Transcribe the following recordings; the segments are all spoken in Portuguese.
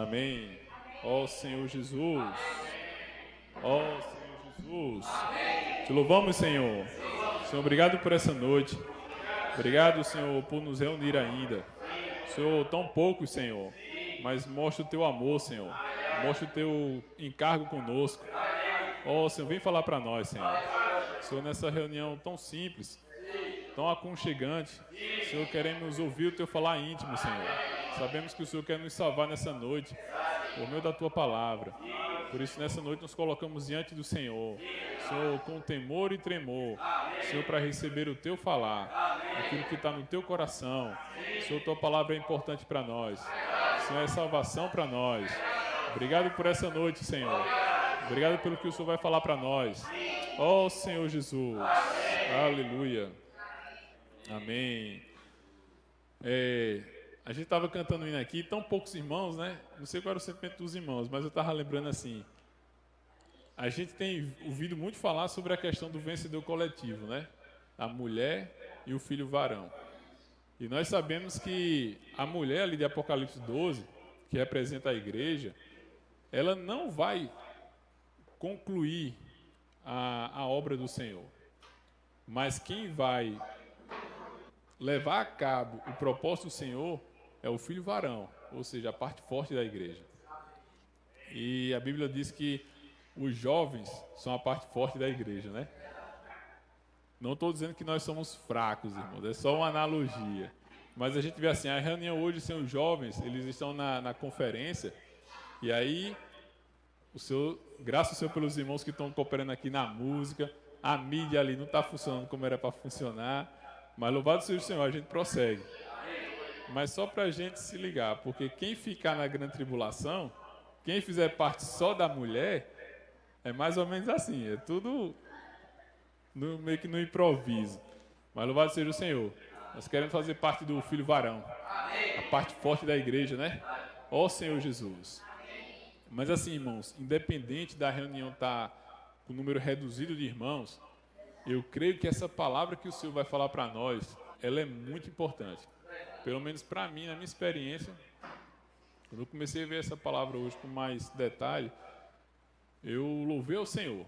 Amém. Ó Senhor Jesus. Ó Senhor Jesus. Te louvamos, Senhor. Senhor, obrigado por essa noite. Obrigado, Senhor, por nos reunir ainda. Senhor, tão poucos, Senhor, mas mostra o teu amor, Senhor. Mostra o teu encargo conosco. Ó Senhor, vem falar para nós, Senhor. Senhor, nessa reunião tão simples, tão aconchegante, Senhor, queremos ouvir o teu falar íntimo, Senhor. Sabemos que o Senhor quer nos salvar nessa noite, por meio da tua palavra. Por isso, nessa noite, nos colocamos diante do Senhor, Senhor, com temor e tremor, Senhor, para receber o teu falar, aquilo que está no teu coração. Senhor, tua palavra é importante para nós, Senhor, é salvação para nós. Obrigado por essa noite, Senhor. Obrigado pelo que o Senhor vai falar para nós. Ó Senhor Jesus. Aleluia. Amém. A gente estava cantando hino aqui, tão poucos irmãos, né? Não sei qual era o sentimento dos irmãos, mas eu estava lembrando assim. A gente tem ouvido muito falar sobre a questão do vencedor coletivo, né? A mulher e o filho varão. E nós sabemos que a mulher ali de Apocalipse 12, que representa a igreja, ela não vai concluir a obra do Senhor. Mas quem vai levar a cabo o propósito do Senhor é o filho varão, ou seja, a parte forte da igreja. E a Bíblia diz que os jovens são a parte forte da igreja, né? Não estou dizendo que nós somos fracos, irmãos, é só uma analogia. Mas a gente vê assim, a reunião hoje sem os jovens, eles estão na conferência, e aí, graças ao Senhor pelos irmãos que estão cooperando aqui na música, a mídia ali não está funcionando como era para funcionar, mas louvado seja o Senhor, a gente prossegue. Mas só para a gente se ligar, porque quem ficar na grande tribulação, quem fizer parte só da mulher, é mais ou menos assim, é tudo meio que no improviso. Mas louvado seja o Senhor, nós queremos fazer parte do filho varão, a parte forte da igreja, né? Ó Senhor Jesus. Mas assim, irmãos, independente da reunião estar com um número reduzido de irmãos, eu creio que essa palavra que o Senhor vai falar para nós, ela é muito importante. Pelo menos para mim, na minha experiência, quando eu comecei a ver essa palavra hoje com mais detalhe, eu louvei ao Senhor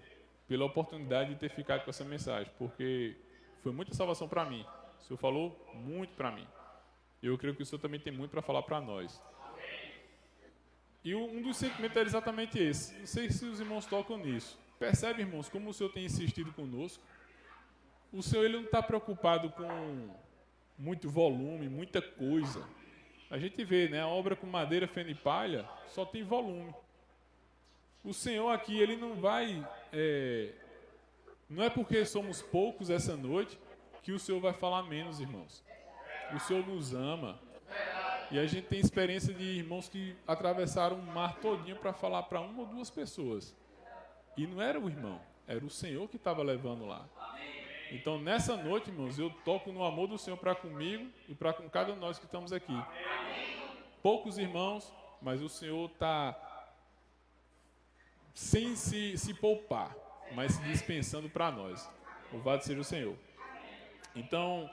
pela oportunidade de ter ficado com essa mensagem, porque foi muita salvação para mim. O Senhor falou muito para mim. Eu creio que o Senhor também tem muito para falar para nós. E um dos sentimentos era exatamente esse. Não sei se os irmãos tocam nisso. Percebe, irmãos, como o Senhor tem insistido conosco? O Senhor, ele não está preocupado com muito volume, muita coisa. A gente vê, né? A obra com madeira, feno e palha só tem volume. O Senhor aqui, ele não vai... não é porque somos poucos essa noite que o Senhor vai falar menos, irmãos. O Senhor nos ama. E a gente tem experiência de irmãos que atravessaram o mar todinho para falar para uma ou duas pessoas. E não era o irmão, era o Senhor que estava levando lá. Então, nessa noite, irmãos, eu toco no amor do Senhor para comigo e para com cada um de nós que estamos aqui. Poucos irmãos, mas o Senhor está sem se poupar, mas se dispensando para nós. Louvado seja o Senhor. Então,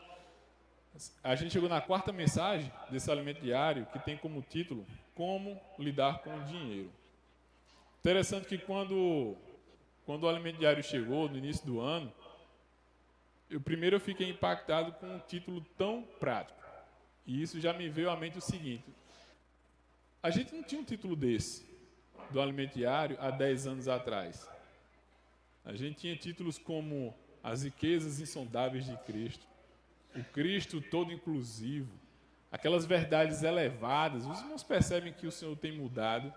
a gente chegou na quarta mensagem desse alimento diário, que tem como título Como lidar com o dinheiro. Interessante que quando o alimento diário chegou, no início do ano, eu fiquei impactado com um título tão prático. E isso já me veio à mente o seguinte: a gente não tinha um título desse, do alimento diário, há 10 anos atrás. A gente tinha títulos como As Riquezas Insondáveis de Cristo, o Cristo todo inclusivo, aquelas verdades elevadas. Os irmãos percebem que o Senhor tem mudado.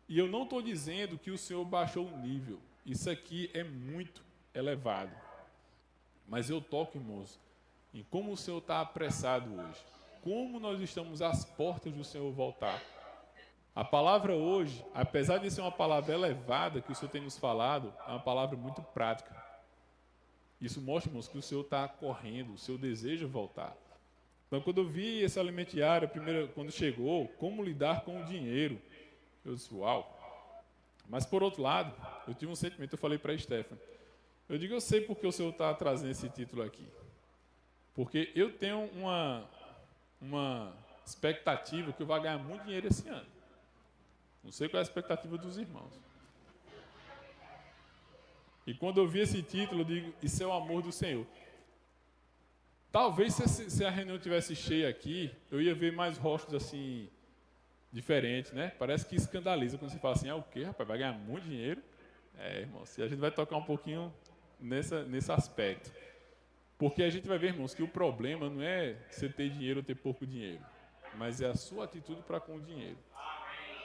E eu não estou dizendo que o Senhor baixou o nível. Isso aqui é muito elevado. Mas eu toco, irmãos, em como o Senhor está apressado hoje. Como nós estamos às portas do Senhor voltar. A palavra hoje, apesar de ser uma palavra elevada que o Senhor tem nos falado, é uma palavra muito prática. Isso mostra, irmãos, que o Senhor está correndo, o Senhor deseja voltar. Então, quando eu vi esse alimento diário, quando chegou, como lidar com o dinheiro, eu disse, uau. Mas, por outro lado, eu tive um sentimento, eu falei para a Stephanie, eu sei porque o Senhor está trazendo esse título aqui. Porque eu tenho uma expectativa que eu vou ganhar muito dinheiro esse ano. Não sei qual é a expectativa dos irmãos. E quando eu vi esse título, eu digo, isso é o amor do Senhor. Talvez se a reunião tivesse cheia aqui, eu ia ver mais rostos assim, diferentes, né? Parece que escandaliza quando você fala assim, o quê, rapaz, vai ganhar muito dinheiro? Irmãos, e a gente vai tocar um pouquinho nesse aspecto. Porque a gente vai ver, irmãos, que o problema não é você ter dinheiro ou ter pouco dinheiro, mas é a sua atitude para com o dinheiro.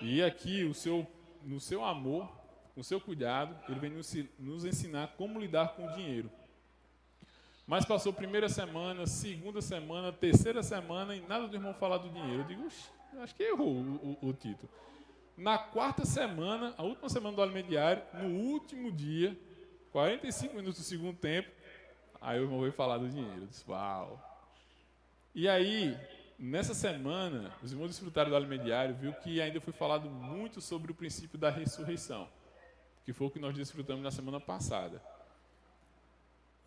E aqui, no seu amor, no seu cuidado, ele vem nos ensinar como lidar com o dinheiro. Mas passou primeira semana, segunda semana, terceira semana e nada do irmão falar do dinheiro. Eu digo, acho que errou o título. Na quarta semana, a última semana do alimento diário, no último dia, 45 minutos do segundo tempo, aí o irmão veio falar do dinheiro. Eu disse, uau! E aí, nessa semana, os irmãos desfrutaram do alimento diário, viu que ainda foi falado muito sobre o princípio da ressurreição, que foi o que nós desfrutamos na semana passada.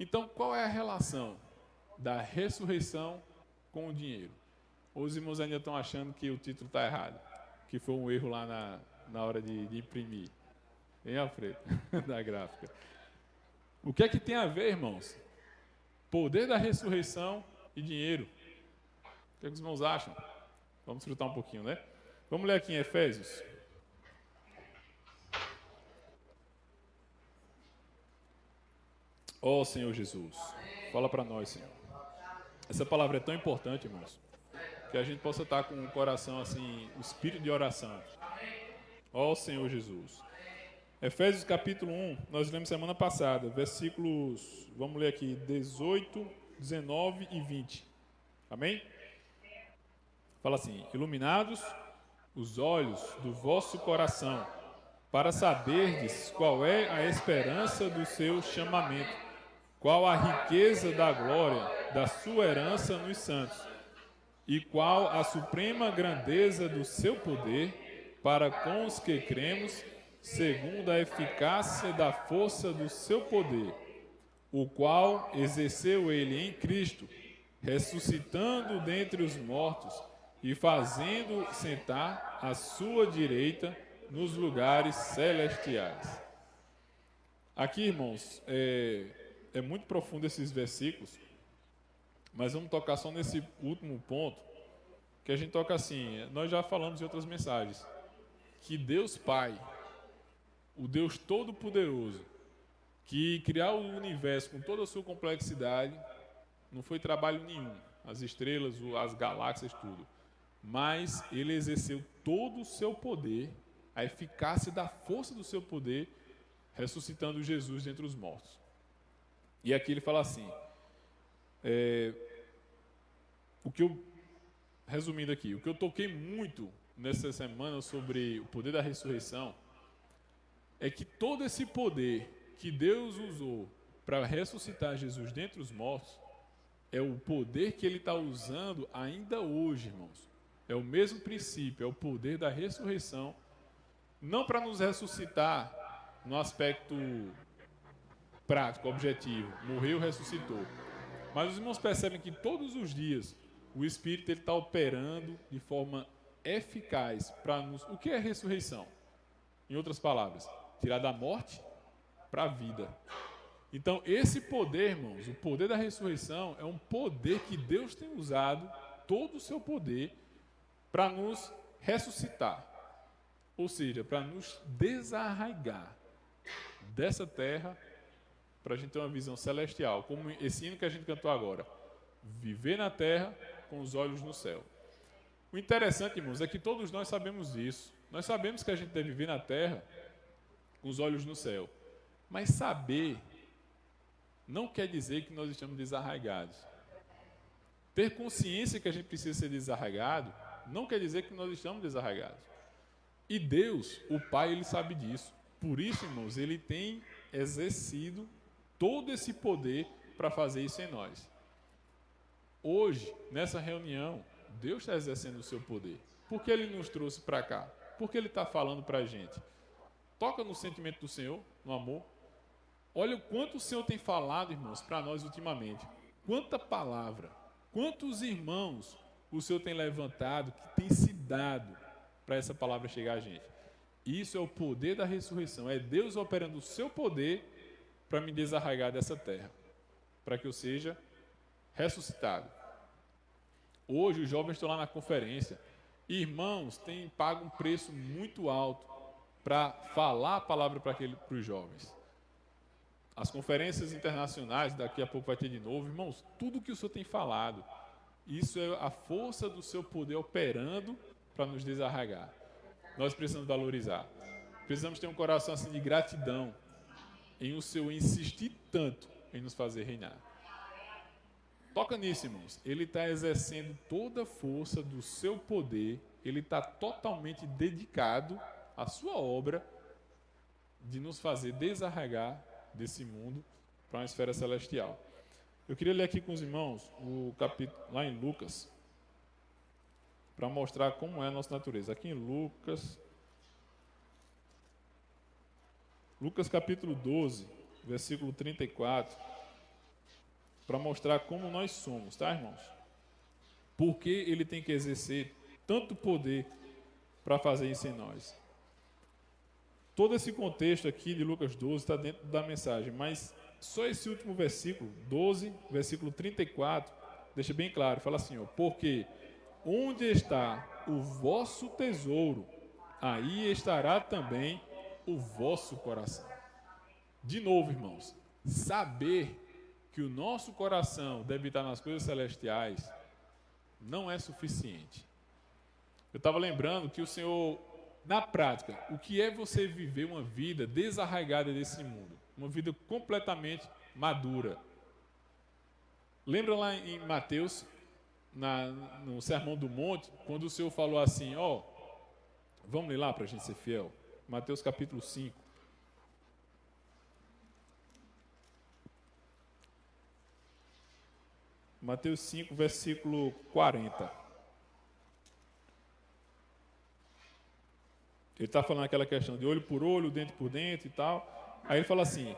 Então, qual é a relação da ressurreição com o dinheiro? Ou os irmãos ainda estão achando que o título está errado? Que foi um erro lá na hora de imprimir? Hein, Alfredo? Da gráfica. O que é que tem a ver, irmãos? Poder da ressurreição e dinheiro. O que é que os irmãos acham? Vamos desfrutar um pouquinho, né? Vamos ler aqui em Efésios. Ó Senhor Jesus, fala para nós, Senhor. Essa palavra é tão importante, irmãos, que a gente possa estar com o coração assim, o espírito de oração. Ó Senhor Jesus. Efésios capítulo 1, nós lemos semana passada, versículos, vamos ler aqui, 18, 19 e 20. Amém? Fala assim, iluminados os olhos do vosso coração, para saberdes qual é a esperança do seu chamamento, qual a riqueza da glória da sua herança nos santos, e qual a suprema grandeza do seu poder para com os que cremos, segundo a eficácia da força do seu poder, o qual exerceu ele em Cristo, ressuscitando dentre os mortos e fazendo sentar à sua direita nos lugares celestiais. Aqui, irmãos, é muito profundo esses versículos, mas vamos tocar só nesse último ponto, que a gente toca assim, nós já falamos em outras mensagens, que Deus Pai, o Deus Todo-Poderoso, que criou o universo com toda a sua complexidade, não foi trabalho nenhum, as estrelas, as galáxias, tudo, mas Ele exerceu todo o seu poder, a eficácia da força do seu poder, ressuscitando Jesus dentre os mortos. E aqui ele fala assim, resumindo aqui, o que eu toquei muito nessa semana sobre o poder da ressurreição, é que todo esse poder que Deus usou para ressuscitar Jesus dentre os mortos, é o poder que Ele está usando ainda hoje, irmãos. É o mesmo princípio, é o poder da ressurreição, não para nos ressuscitar no aspecto prático, objetivo, morreu, ressuscitou. Mas os irmãos percebem que todos os dias o Espírito está operando de forma eficaz para nos... O que é ressurreição? Em outras palavras, tirar da morte para a vida. Então, esse poder, irmãos, o poder da ressurreição é um poder que Deus tem usado, todo o seu poder, para nos ressuscitar. Ou seja, para nos desarraigar dessa terra, para a gente ter uma visão celestial, como esse hino que a gente cantou agora. Viver na terra com os olhos no céu. O interessante, irmãos, é que todos nós sabemos isso. Nós sabemos que a gente deve viver na terra com os olhos no céu. Mas saber não quer dizer que nós estamos desarraigados. Ter consciência que a gente precisa ser desarraigado não quer dizer que nós estamos desarraigados. E Deus, o Pai, Ele sabe disso. Por isso, irmãos, Ele tem exercido todo esse poder para fazer isso em nós. Hoje, nessa reunião, Deus está exercendo o seu poder. Por que Ele nos trouxe para cá? Por que Ele está falando para a gente? Toca no sentimento do Senhor, no amor. Olha o quanto o Senhor tem falado, irmãos, para nós ultimamente. Quanta palavra, quantos irmãos o Senhor tem levantado, que tem se dado para essa palavra chegar a gente. Isso é o poder da ressurreição. É Deus operando o seu poder para me desarraigar dessa terra, para que eu seja ressuscitado. Hoje os jovens estão lá na conferência. Irmãos têm pago um preço muito alto para falar a palavra para os jovens. As conferências internacionais, daqui a pouco vai ter de novo. Irmãos, tudo que o Senhor tem falado, isso é a força do seu poder operando para nos desarraigar. Nós precisamos valorizar. Precisamos ter um coração assim de gratidão em o Senhor insistir tanto em nos fazer reinar. Toca nisso, irmãos. Ele está exercendo toda a força do seu poder. Ele está totalmente dedicado à sua obra de nos fazer desarraigar desse mundo para uma esfera celestial. Eu queria ler aqui com os irmãos o capítulo lá em Lucas, para mostrar como é a nossa natureza. Aqui em Lucas capítulo 12, versículo 34, para mostrar como nós somos, tá, irmãos? Porque ele tem que exercer tanto poder para fazer isso em nós. Todo esse contexto aqui de Lucas 12 está dentro da mensagem, mas só esse último versículo, 12, versículo 34, deixa bem claro, fala assim, ó, porque onde está o vosso tesouro, aí estará também o vosso coração. De novo, irmãos, saber que o nosso coração deve estar nas coisas celestiais não é suficiente. Eu estava lembrando que o Senhor, na prática, o que é você viver uma vida desarraigada desse mundo? Uma vida completamente madura. Lembra lá em Mateus, no Sermão do Monte, quando o Senhor falou assim, ó, vamos ler lá para a gente ser fiel? Mateus capítulo 5. Mateus 5, versículo 40. Ele está falando aquela questão de olho por olho, dente por dente e tal. Aí ele fala assim,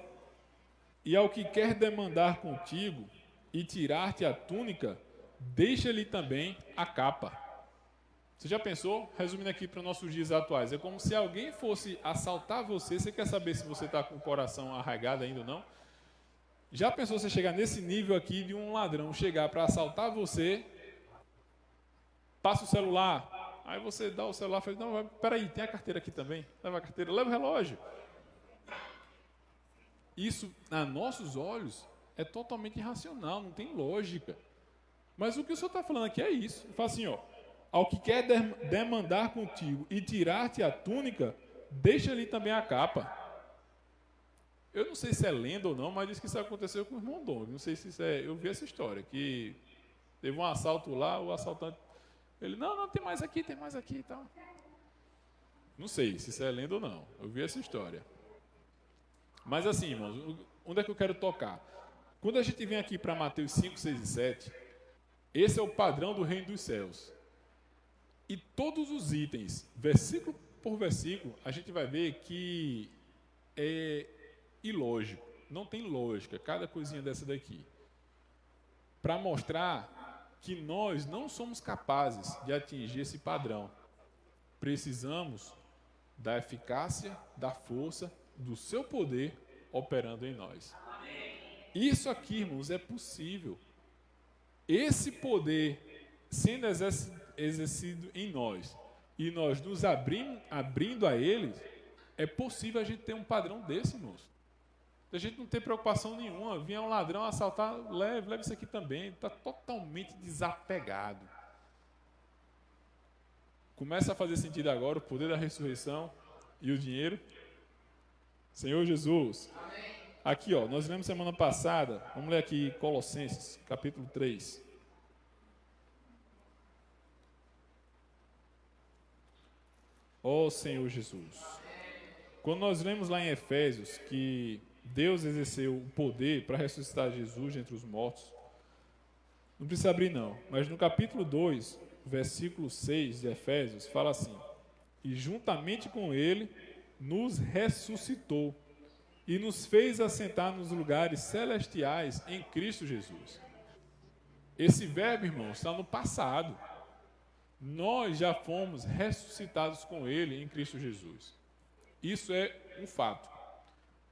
e ao que quer demandar contigo e tirar-te a túnica, deixa-lhe também a capa. Você já pensou? Resumindo aqui para os nossos dias atuais, é como se alguém fosse assaltar você, você quer saber se você está com o coração arraigado ainda ou não? Já pensou você chegar nesse nível aqui de um ladrão chegar para assaltar você, passa o celular, aí você dá o celular e fala, não, peraí, tem a carteira aqui também, leva a carteira, leva o relógio. Isso, a nossos olhos, é totalmente irracional, não tem lógica. Mas o que o Senhor está falando aqui é isso. Ele fala assim, ó, ao que quer demandar contigo e tirar-te a túnica, deixa-lhe também a capa. Eu não sei se é lenda ou não, mas diz que isso aconteceu com o irmão Dom. Não sei se isso é... Eu vi essa história, que teve um assalto lá, o assaltante... Ele, não, tem mais aqui e tal. Não sei se isso é lenda ou não. Eu vi essa história. Mas assim, irmãos, onde é que eu quero tocar? Quando a gente vem aqui para Mateus 5, 6 e 7, esse é o padrão do reino dos céus. E todos os itens, versículo por versículo, a gente vai ver que é ilógico, não tem lógica, cada coisinha dessa daqui. Para mostrar que nós não somos capazes de atingir esse padrão. Precisamos da eficácia, da força, do seu poder operando em nós. Isso aqui, irmãos, é possível. Esse poder sendo exercido em nós e nós nos abrindo a ele, é possível a gente ter um padrão desse, irmãos. A gente não tem preocupação nenhuma. Vinha um ladrão assaltar, leve isso aqui também. Está totalmente desapegado. Começa a fazer sentido agora o poder da ressurreição e o dinheiro. Senhor Jesus. Amém. Aqui, ó, nós lemos semana passada, vamos ler aqui Colossenses, capítulo 3. Ó Senhor Jesus. Quando nós lemos lá em Efésios que Deus exerceu o poder para ressuscitar Jesus entre os mortos, não precisa abrir não, mas no capítulo 2, versículo 6 de Efésios, fala assim, e juntamente com ele nos ressuscitou e nos fez assentar nos lugares celestiais em Cristo Jesus. Esse verbo, irmão, está no passado. Nós já fomos ressuscitados com ele em Cristo Jesus. Isso é um fato.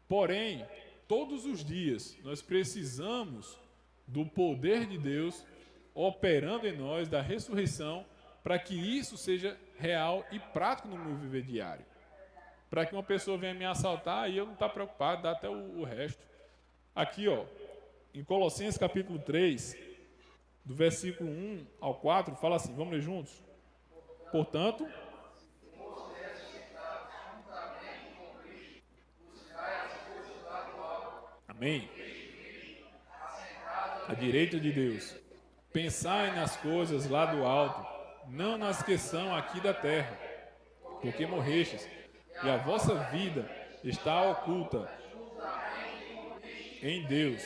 Porém, todos os dias nós precisamos do poder de Deus operando em nós, da ressurreição, para que isso seja real e prático no meu viver diário. Para que uma pessoa venha me assaltar e eu não estou preocupado, dá até o resto. Aqui, ó, em Colossenses capítulo 3, do versículo 1 ao 4, fala assim, vamos ler juntos? Portanto, amém? À direita de Deus. Pensai nas coisas lá do alto, não nas que são aqui da terra, porque morrestes, e a vossa vida está oculta em Deus.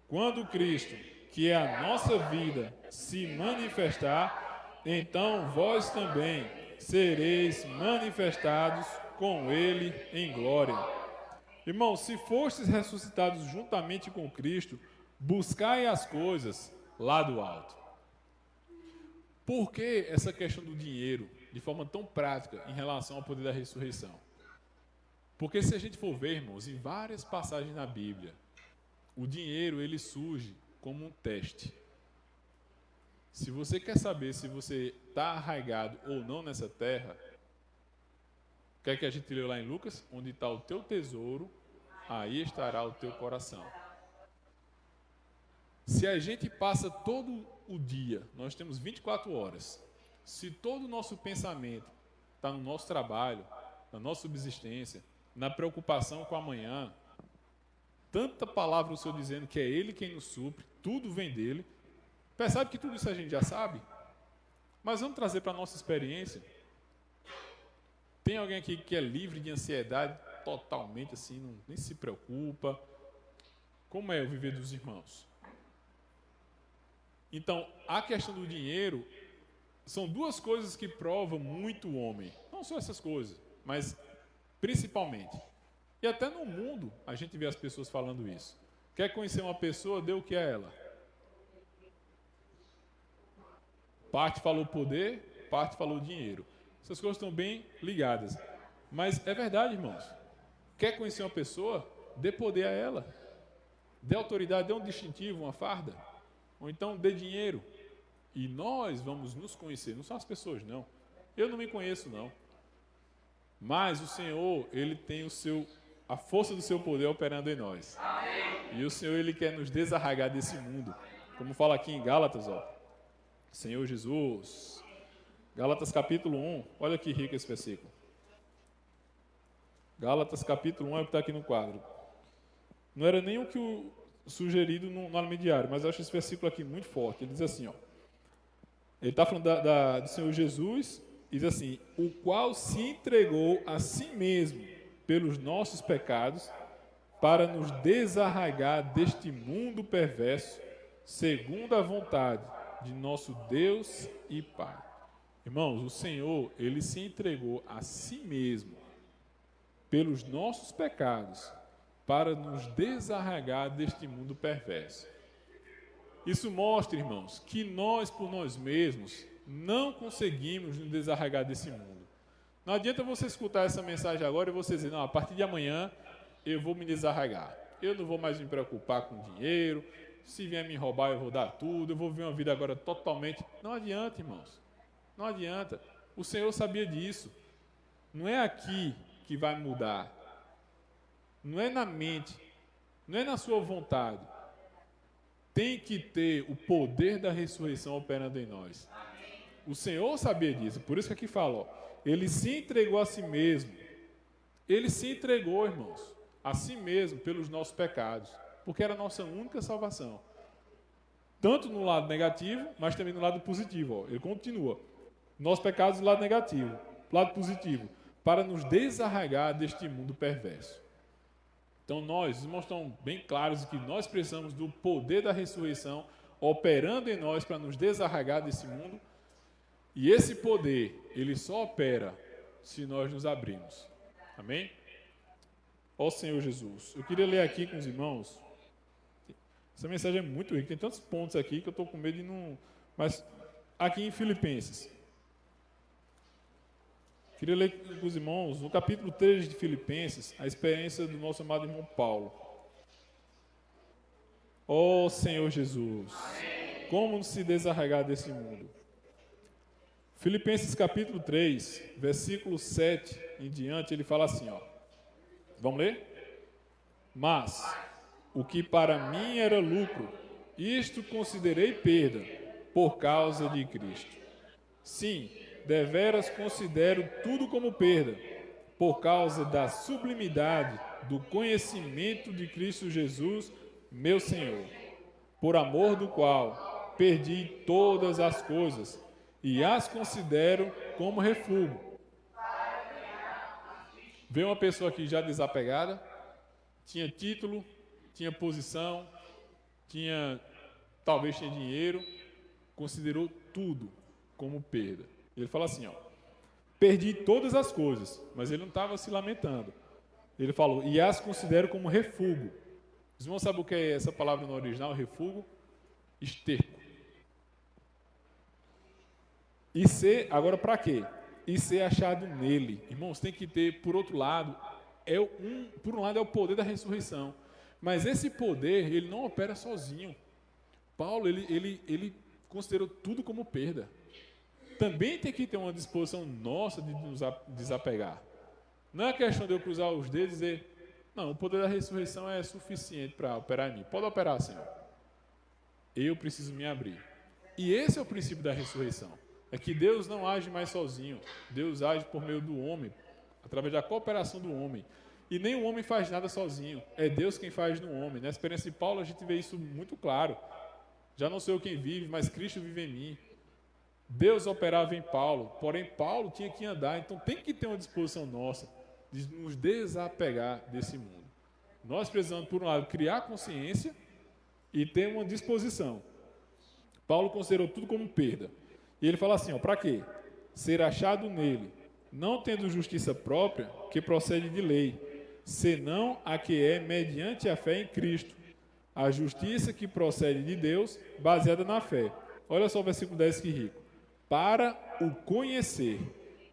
Quando Cristo, que é a nossa vida, se manifestar, então vós também sereis manifestados com Ele em glória. Irmãos, se fostes ressuscitados juntamente com Cristo, buscai as coisas lá do alto. Por que essa questão do dinheiro, de forma tão prática, em relação ao poder da ressurreição? Porque se a gente for ver, irmãos, em várias passagens na Bíblia, o dinheiro, ele surge como um teste. Se você quer saber se você está arraigado ou não nessa terra, o que é que a gente leu lá em Lucas? Onde está o teu tesouro, aí estará o teu coração. Se a gente passa todo o dia, nós temos 24 horas, se todo o nosso pensamento está no nosso trabalho, na nossa subsistência, na preocupação com amanhã, tanta palavra o Senhor dizendo que é Ele quem nos supre, tudo vem dEle, percebe que tudo isso a gente já sabe? Mas vamos trazer para a nossa experiência. Tem alguém aqui que é livre de ansiedade, totalmente assim, nem se preocupa? Como é o viver dos irmãos? Então, a questão do dinheiro são duas coisas que provam muito o homem. Não só essas coisas, mas principalmente. E até no mundo a gente vê as pessoas falando isso. Quer conhecer uma pessoa, dê o que a ela? Parte falou poder, parte falou dinheiro. Essas coisas estão bem ligadas. Mas é verdade, irmãos. Quer conhecer uma pessoa, dê poder a ela. Dê autoridade, dê um distintivo, uma farda. Ou então dê dinheiro. E nós vamos nos conhecer. Não são as pessoas, não. Eu não me conheço, não. Mas o Senhor, Ele tem a força do seu poder operando em nós. E o Senhor, Ele quer nos desarraigar desse mundo. Como fala aqui em Gálatas, ó. Senhor Jesus. Gálatas capítulo 1. Olha que rico esse versículo. Gálatas capítulo 1 é o que está aqui no quadro. Não era nem o que o sugerido no alimento diário, mas eu acho esse versículo aqui muito forte. Ele diz assim, ó. Ele está falando do Senhor Jesus, diz assim, o qual se entregou a si mesmo pelos nossos pecados, para nos desarraigar deste mundo perverso, segundo a vontade de nosso Deus e Pai. Irmãos, o Senhor, Ele se entregou a si mesmo pelos nossos pecados, para nos desarraigar deste mundo perverso. Isso mostra, irmãos, que nós, por nós mesmos, não conseguimos nos desarraigar desse mundo. Não adianta você escutar essa mensagem agora e você dizer, não, a partir de amanhã eu vou me desarraigar. Eu não vou mais me preocupar com dinheiro, se vier me roubar eu vou dar tudo, eu vou viver uma vida agora totalmente... Não adianta, irmãos. Não adianta. O Senhor sabia disso. Não é aqui que vai mudar. Não é na mente, não é na sua vontade. Tem que ter o poder da ressurreição operando em nós. O Senhor sabia disso, por isso que aqui fala, ó, Ele se entregou a si mesmo. Ele se entregou, irmãos, a si mesmo pelos nossos pecados, porque era a nossa única salvação. Tanto no lado negativo, mas também no lado positivo. Ó, ele continua. Nossos pecados do lado negativo, lado positivo, para nos desarraigar deste mundo perverso. Então os irmãos estão bem claros de que nós precisamos do poder da ressurreição operando em nós para nos desarraigar desse mundo. E esse poder, ele só opera se nós nos abrirmos. Amém? Ó Senhor Jesus. Eu queria ler aqui com os irmãos. Essa mensagem é muito rica. Tem tantos pontos aqui que eu estou com medo de não... Mas aqui em Filipenses. Queria ler com os irmãos, no capítulo 3 de Filipenses, a experiência do nosso amado irmão Paulo. Ó Senhor Jesus, como se desarraigar desse mundo? Filipenses capítulo 3, versículo 7 em diante, ele fala assim, ó. Vamos ler? Mas o que para mim era lucro, isto considerei perda por causa de Cristo. Sim, deveras considero tudo como perda, por causa da sublimidade do conhecimento de Cristo Jesus, meu Senhor, por amor do qual perdi todas as coisas e as considero como refúgio. Veio uma pessoa aqui já desapegada, tinha título, tinha posição, talvez tinha dinheiro, considerou tudo como perda. Ele fala assim, ó, perdi todas as coisas, mas ele não estava se lamentando. Ele falou, e as considero como refúgio. Vocês vão saber o que é essa palavra no original, refúgio? Esterco. E ser, agora para quê? E ser achado nele. Irmãos, tem que ter, por outro lado, por um lado é o poder da ressurreição. Mas esse poder, ele não opera sozinho. Paulo, ele considerou tudo como perda. Também tem que ter uma disposição nossa de nos desapegar. Não é questão de eu cruzar os dedos e dizer, não, o poder da ressurreição é suficiente para operar em mim. Pode operar, Senhor. Eu preciso me abrir. E esse é o princípio da ressurreição. É que Deus não age mais sozinho. Deus age por meio do homem, através da cooperação do homem. E nem o homem faz nada sozinho. É Deus quem faz no homem. Na experiência de Paulo, a gente vê isso muito claro. Já não sou eu quem vive, mas Cristo vive em mim. Deus operava em Paulo, porém Paulo tinha que andar. Então tem que ter uma disposição nossa de nos desapegar desse mundo. Nós precisamos, por um lado, criar consciência e ter uma disposição. Paulo considerou tudo como perda. E ele fala assim, para quê? Ser achado nele, não tendo justiça própria, que procede de lei, senão a que é mediante a fé em Cristo, a justiça que procede de Deus, baseada na fé. Olha só o versículo 10 que rico. Para o conhecer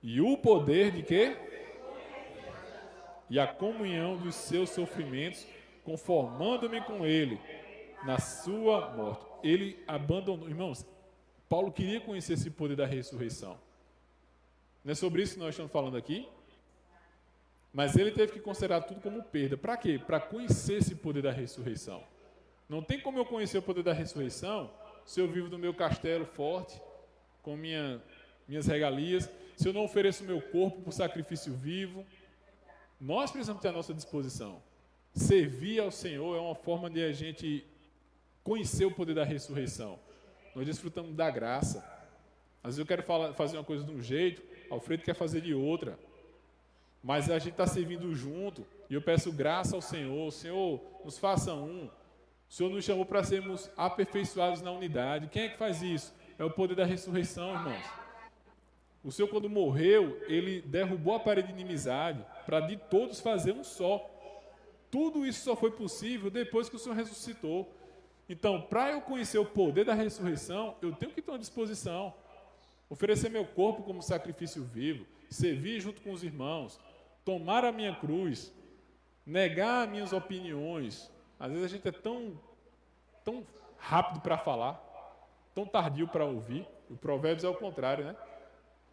e o poder de quê? E a comunhão dos seus sofrimentos, conformando-me com ele na sua morte. Ele abandonou, irmãos, Paulo queria conhecer esse poder da ressurreição. Não é sobre isso que nós estamos falando aqui? Mas ele teve que considerar tudo como perda. Para quê? Para conhecer esse poder da ressurreição. Não tem como eu conhecer o poder da ressurreição se eu vivo no meu castelo forte, com minhas regalias, se eu não ofereço meu corpo por sacrifício vivo. Nós precisamos ter a nossa disposição. Servir ao Senhor é uma forma de a gente conhecer o poder da ressurreição. Nós desfrutamos da graça. Às vezes eu quero fazer uma coisa de um jeito, Alfredo quer fazer de outra. Mas a gente está servindo junto. E eu peço graça ao Senhor. Senhor, nos faça um. O Senhor nos chamou para sermos aperfeiçoados na unidade. Quem é que faz isso? É o poder da ressurreição, irmãos. O Senhor, quando morreu, Ele derrubou a parede de inimizade para de todos fazer um só. Tudo isso só foi possível depois que o Senhor ressuscitou. Então, para eu conhecer o poder da ressurreição, eu tenho que ter uma disposição. Oferecer meu corpo como sacrifício vivo, servir junto com os irmãos, tomar a minha cruz, negar minhas opiniões. Às vezes a gente é tão rápido para falar, tão tardio para ouvir. O Provérbios é o contrário, né?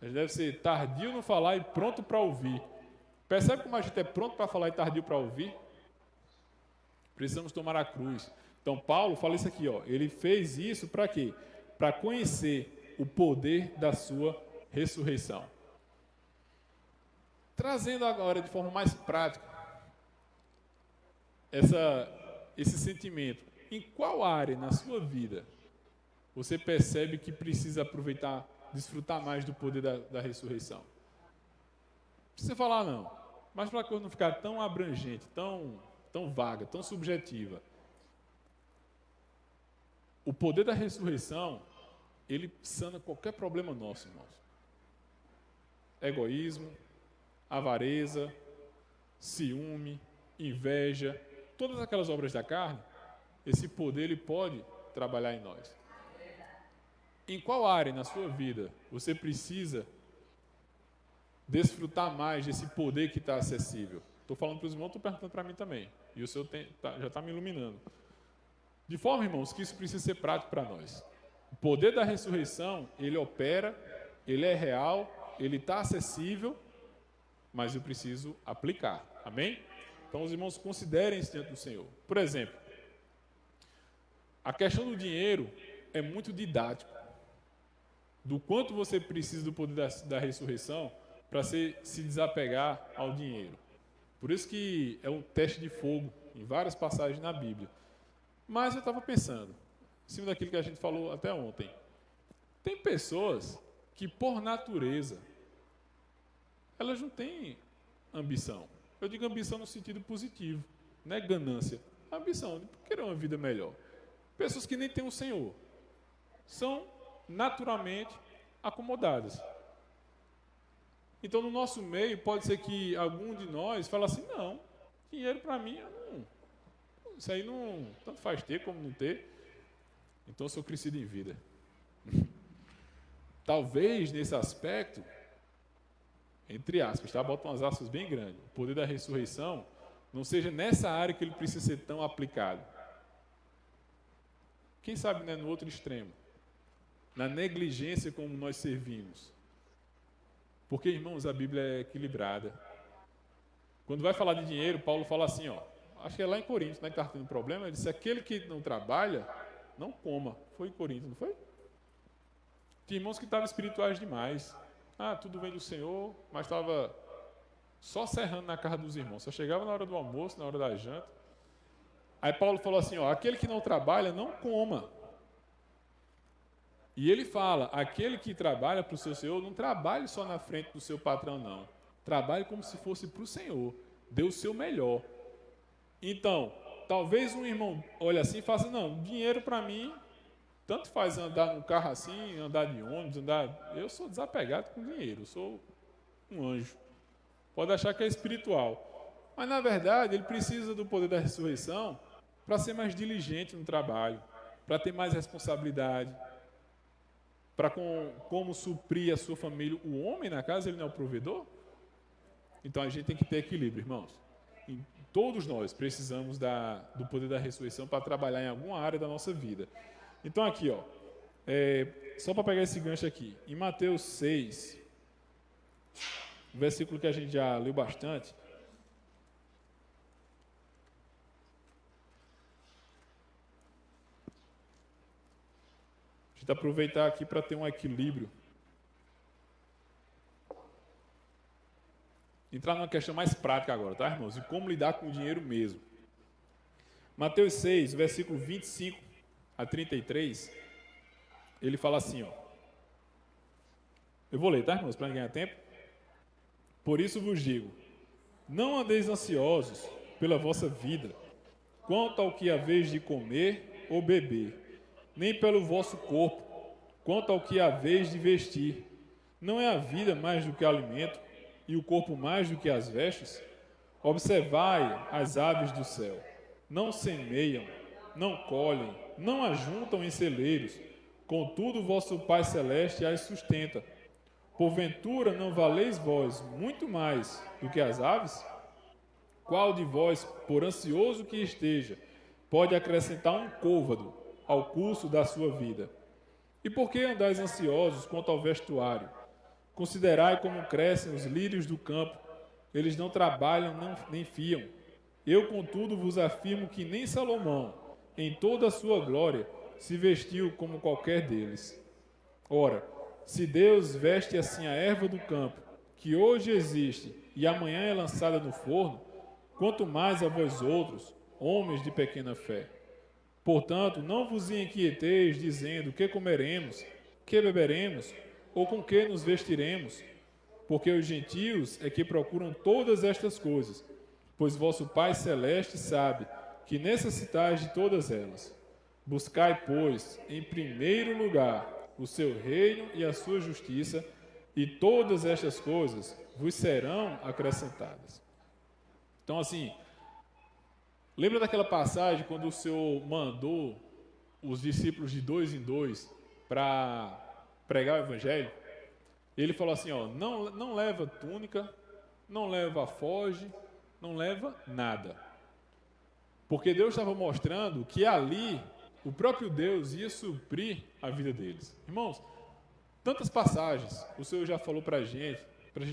A gente deve ser tardio no falar e pronto para ouvir. Percebe como a gente é pronto para falar e tardio para ouvir? Precisamos tomar a cruz. Então Paulo fala isso aqui, ó. Ele fez isso para quê? Para conhecer o poder da sua ressurreição. Trazendo agora de forma mais prática esse sentimento. Em qual área na sua vida você percebe que precisa aproveitar, desfrutar mais do poder da ressurreição? Não precisa falar não, mas para a coisa não ficar tão abrangente, tão vaga, tão subjetiva. O poder da ressurreição, ele sana qualquer problema nosso, irmãos. Egoísmo, avareza, ciúme, inveja, todas aquelas obras da carne, esse poder ele pode trabalhar em nós. Em qual área na sua vida você precisa desfrutar mais desse poder que está acessível. Estou falando para os irmãos, estou perguntando para mim também. E o Senhor já está me iluminando. De forma, irmãos, que isso precisa ser prático para nós. O poder da ressurreição, ele opera, ele é real, ele está acessível, mas eu preciso aplicar. Amém? Então, os irmãos considerem isso diante do Senhor. Por exemplo, a questão do dinheiro é muito didático. Do quanto você precisa do poder da ressurreição para se desapegar ao dinheiro. Por isso que é um teste de fogo em várias passagens na Bíblia. Mas eu estava pensando, em cima daquilo que a gente falou até ontem, tem pessoas que, por natureza, elas não têm ambição. Eu digo ambição no sentido positivo, não é ganância. A ambição de querer uma vida melhor. Pessoas que nem têm o Senhor são naturalmente acomodadas. Então, no nosso meio, pode ser que algum de nós fale assim, não, dinheiro para mim, isso aí não, tanto faz ter como não ter. Então, eu sou crescido em vida. Talvez, nesse aspecto, entre aspas, tá? Bota umas aspas bem grandes, o poder da ressurreição não seja nessa área que ele precisa ser tão aplicado. Quem sabe, né, no outro extremo, na negligência como nós servimos. Porque, irmãos, a Bíblia é equilibrada. Quando vai falar de dinheiro, Paulo fala assim, acho que é lá em Coríntios, né, que está tendo problema, ele disse, aquele que não trabalha, não coma. Foi em Coríntios, não foi? Tinha irmãos que estavam espirituais demais. Tudo vem do Senhor, mas estava só serrando na casa dos irmãos. Só chegava na hora do almoço, na hora da janta. Aí Paulo falou assim, aquele que não trabalha, não coma. E ele fala, aquele que trabalha para o seu Senhor, não trabalhe só na frente do seu patrão, não. Trabalhe como se fosse para o Senhor. Dê o seu melhor. Então, talvez um irmão olhe assim e faça, não, dinheiro para mim, tanto faz andar num carro assim, andar de ônibus, eu sou desapegado com dinheiro, eu sou um anjo. Pode achar que é espiritual. Mas, na verdade, ele precisa do poder da ressurreição para ser mais diligente no trabalho, para ter mais responsabilidade, para como suprir a sua família. O homem na casa, ele não é o provedor? Então a gente tem que ter equilíbrio, irmãos. E todos nós precisamos do poder da ressurreição para trabalhar em alguma área da nossa vida. Então aqui, só para pegar esse gancho aqui, em Mateus 6, um versículo que a gente já leu bastante, a gente aproveitar aqui para ter um equilíbrio. Entrar numa questão mais prática agora, tá, irmãos? E como lidar com o dinheiro mesmo. Mateus 6, versículo 25 a 33, ele fala assim, eu vou ler, tá, irmãos, para ganhar tempo? Por isso vos digo, não andeis ansiosos pela vossa vida, quanto ao que haveis de comer ou beber, nem pelo vosso corpo, quanto ao que haveis de vestir. Não é a vida mais do que o alimento, e o corpo mais do que as vestes? Observai as aves do céu. Não semeiam, não colhem, não ajuntam em celeiros. Contudo, vosso Pai Celeste as sustenta. Porventura não valeis vós muito mais do que as aves? Qual de vós, por ansioso que esteja, pode acrescentar um côvado ao curso da sua vida? E por que andais ansiosos quanto ao vestuário? Considerai como crescem os lírios do campo, eles não trabalham nem fiam. Eu, contudo, vos afirmo que nem Salomão, em toda a sua glória, se vestiu como qualquer deles. Ora, se Deus veste assim a erva do campo, que hoje existe e amanhã é lançada no forno, quanto mais a vós outros, homens de pequena fé. Portanto, não vos inquieteis, dizendo, que comeremos, que beberemos, ou com que nos vestiremos? Porque os gentios é que procuram todas estas coisas, pois vosso Pai Celeste sabe que necessitais de todas elas. Buscai, pois, em primeiro lugar o seu reino e a sua justiça, e todas estas coisas vos serão acrescentadas. Então, assim, lembra daquela passagem quando o Senhor mandou os discípulos de 2 em 2 para pregar o Evangelho? Ele falou assim, ó, não leva túnica, não leva foge, não leva nada. Porque Deus estava mostrando que ali o próprio Deus ia suprir a vida deles. Irmãos, tantas passagens o Senhor já falou para a gente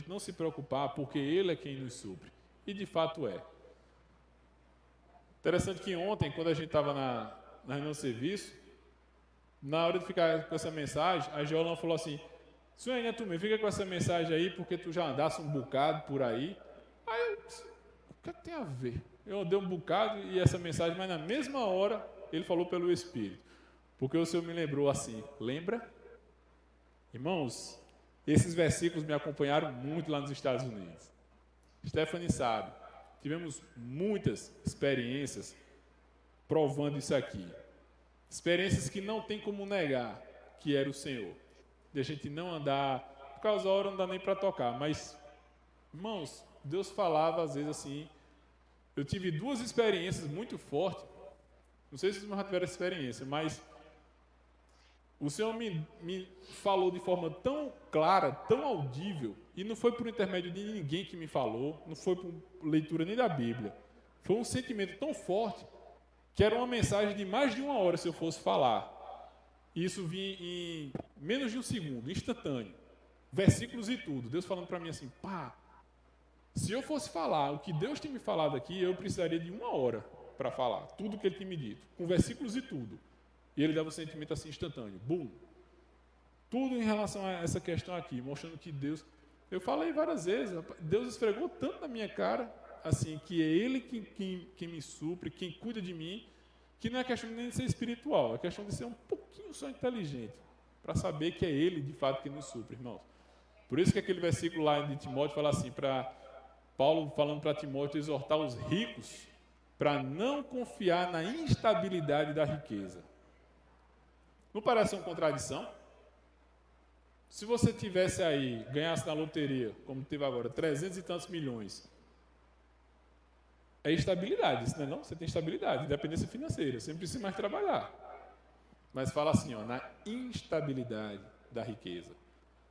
não se preocupar, porque Ele é quem nos supre. E de fato é. Interessante que ontem, quando a gente estava na reunião de serviço, na hora de ficar com essa mensagem, a Geolão falou assim, Suênia, tu me fica com essa mensagem aí, porque tu já andasse um bocado por aí. Aí eu disse, o que tem a ver? Eu andei um bocado e essa mensagem, mas na mesma hora ele falou pelo Espírito. Porque o Senhor me lembrou assim, lembra? Irmãos, esses versículos me acompanharam muito lá nos Estados Unidos. Stephanie sabe, tivemos muitas experiências provando isso aqui. Experiências que não tem como negar que era o Senhor. De a gente não andar, por causa da hora não dá nem para tocar, mas, irmãos, Deus falava às vezes assim. Eu tive duas experiências muito fortes, não sei se vocês já tiveram essa experiência, mas o Senhor me falou de forma tão clara, tão audível, e não foi por intermédio de ninguém que me falou, não foi por leitura nem da Bíblia, foi um sentimento tão forte, que era uma mensagem de mais de 1 hora se eu fosse falar. E isso vinha em menos de um segundo, instantâneo. Versículos e tudo. Deus falando para mim assim, pá, se eu fosse falar o que Deus tem me falado aqui, eu precisaria de 1 hora para falar tudo que Ele tem me dito, com versículos e tudo. E Ele dava um sentimento assim instantâneo, bum. Tudo em relação a essa questão aqui, mostrando que Deus... Eu falei várias vezes, Deus esfregou tanto na minha cara, assim, que é Ele quem me supre, quem cuida de mim, que não é questão nem de ser espiritual, é questão de ser um pouquinho só inteligente, para saber que é Ele, de fato, que nos supre, irmãos. Por isso que aquele versículo lá de Timóteo fala assim, para Paulo falando para Timóteo, exortar os ricos para não confiar na instabilidade da riqueza. Não parece uma contradição? Se você tivesse aí, ganhasse na loteria, como teve agora, 300 e tantos milhões, é estabilidade, isso não é não? Você tem estabilidade, independência financeira, você não precisa mais trabalhar. Mas fala assim, ó, na instabilidade da riqueza.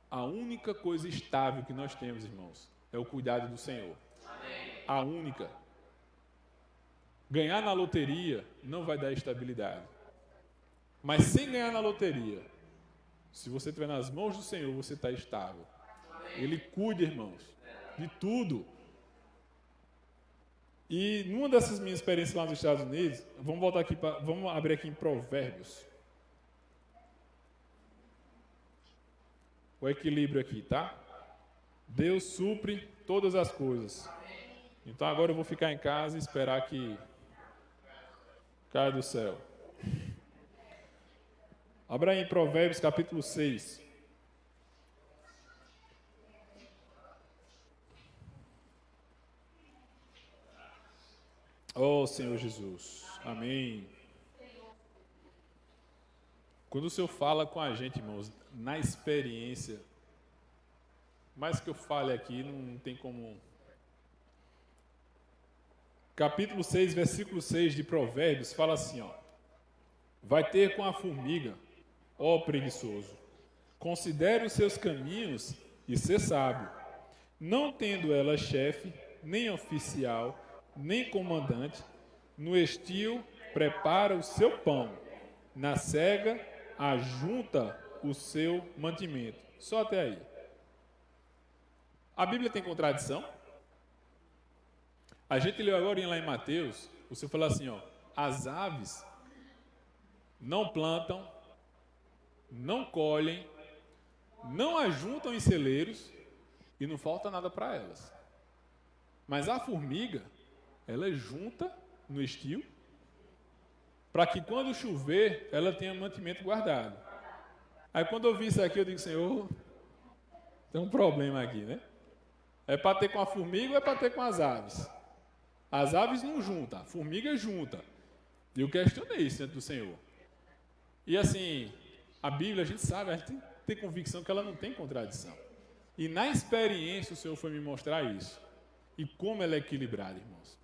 A única coisa estável que nós temos, irmãos, é o cuidado do Senhor. Amém. A única. Ganhar na loteria não vai dar estabilidade. Mas sem ganhar na loteria, se você estiver nas mãos do Senhor, você está estável. Amém. Ele cuida, irmãos, de tudo. E numa dessas minhas experiências lá nos Estados Unidos, vamos abrir aqui em Provérbios. O equilíbrio aqui, tá? Deus supre todas as coisas. Então agora eu vou ficar em casa e esperar que caia do céu. Abra aí em Provérbios capítulo 6. Oh, Senhor Jesus. Amém. Quando o Senhor fala com a gente, irmãos, na experiência, mais que eu fale aqui, não tem como... Capítulo 6, versículo 6 de Provérbios, fala assim, ó. Vai ter com a formiga, ó preguiçoso. Considere os seus caminhos e ser sábio. Não tendo ela chefe, nem oficial, nem comandante, no estio prepara o seu pão, na cega ajunta o seu mantimento. Só até aí. A Bíblia tem contradição? A gente leu agora lá em Mateus, o Senhor falou assim, ó, as aves não plantam, não colhem, não ajuntam em celeiros e não falta nada para elas. Mas a formiga, ela junta no estio para que quando chover, ela tenha mantimento guardado. Aí quando eu vi isso aqui, eu digo, Senhor, tem um problema aqui, né? É para ter com a formiga ou é para ter com as aves? As aves não juntam, a formiga junta. E eu questionei isso diante do Senhor. E assim, a Bíblia, a gente sabe, a gente tem que ter convicção que ela não tem contradição. E na experiência o Senhor foi me mostrar isso. E como ela é equilibrada, irmãos.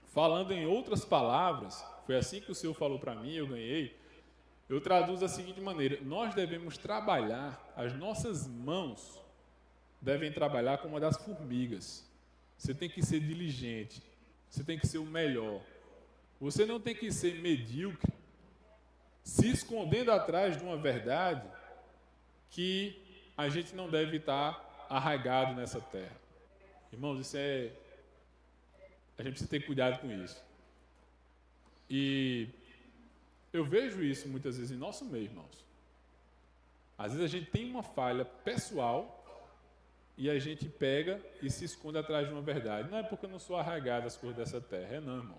Falando em outras palavras, foi assim que o Senhor falou para mim, eu ganhei. Eu traduzo da seguinte maneira: nós devemos trabalhar, as nossas mãos devem trabalhar como a das formigas. Você tem que ser diligente, você tem que ser o melhor. Você não tem que ser medíocre, se escondendo atrás de uma verdade que a gente não deve estar arraigado nessa terra. Irmãos, a gente precisa ter cuidado com isso. E eu vejo isso muitas vezes em nosso meio, irmãos. Às vezes a gente tem uma falha pessoal e a gente pega e se esconde atrás de uma verdade. Não é porque eu não sou arraigado às coisas dessa terra, é não, irmão.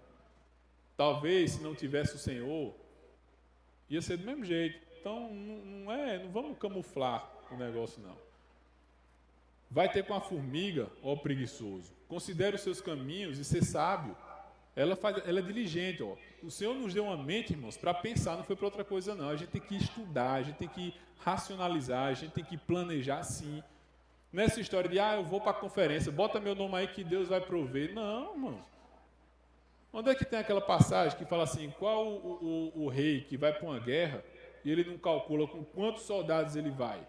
Talvez, se não tivesse o Senhor, ia ser do mesmo jeito. Então, não vamos camuflar o negócio, não. Vai ter com a formiga, ó preguiçoso. Considere os seus caminhos e ser sábio. Ela é diligente, ó. O Senhor nos deu uma mente, irmãos, para pensar, não foi para outra coisa, não. A gente tem que estudar, a gente tem que racionalizar, a gente tem que planejar, sim. Nessa história de, eu vou para a conferência, bota meu nome aí que Deus vai prover. Não, irmãos. Onde é que tem aquela passagem que fala assim, qual o rei que vai para uma guerra e ele não calcula com quantos soldados ele vai?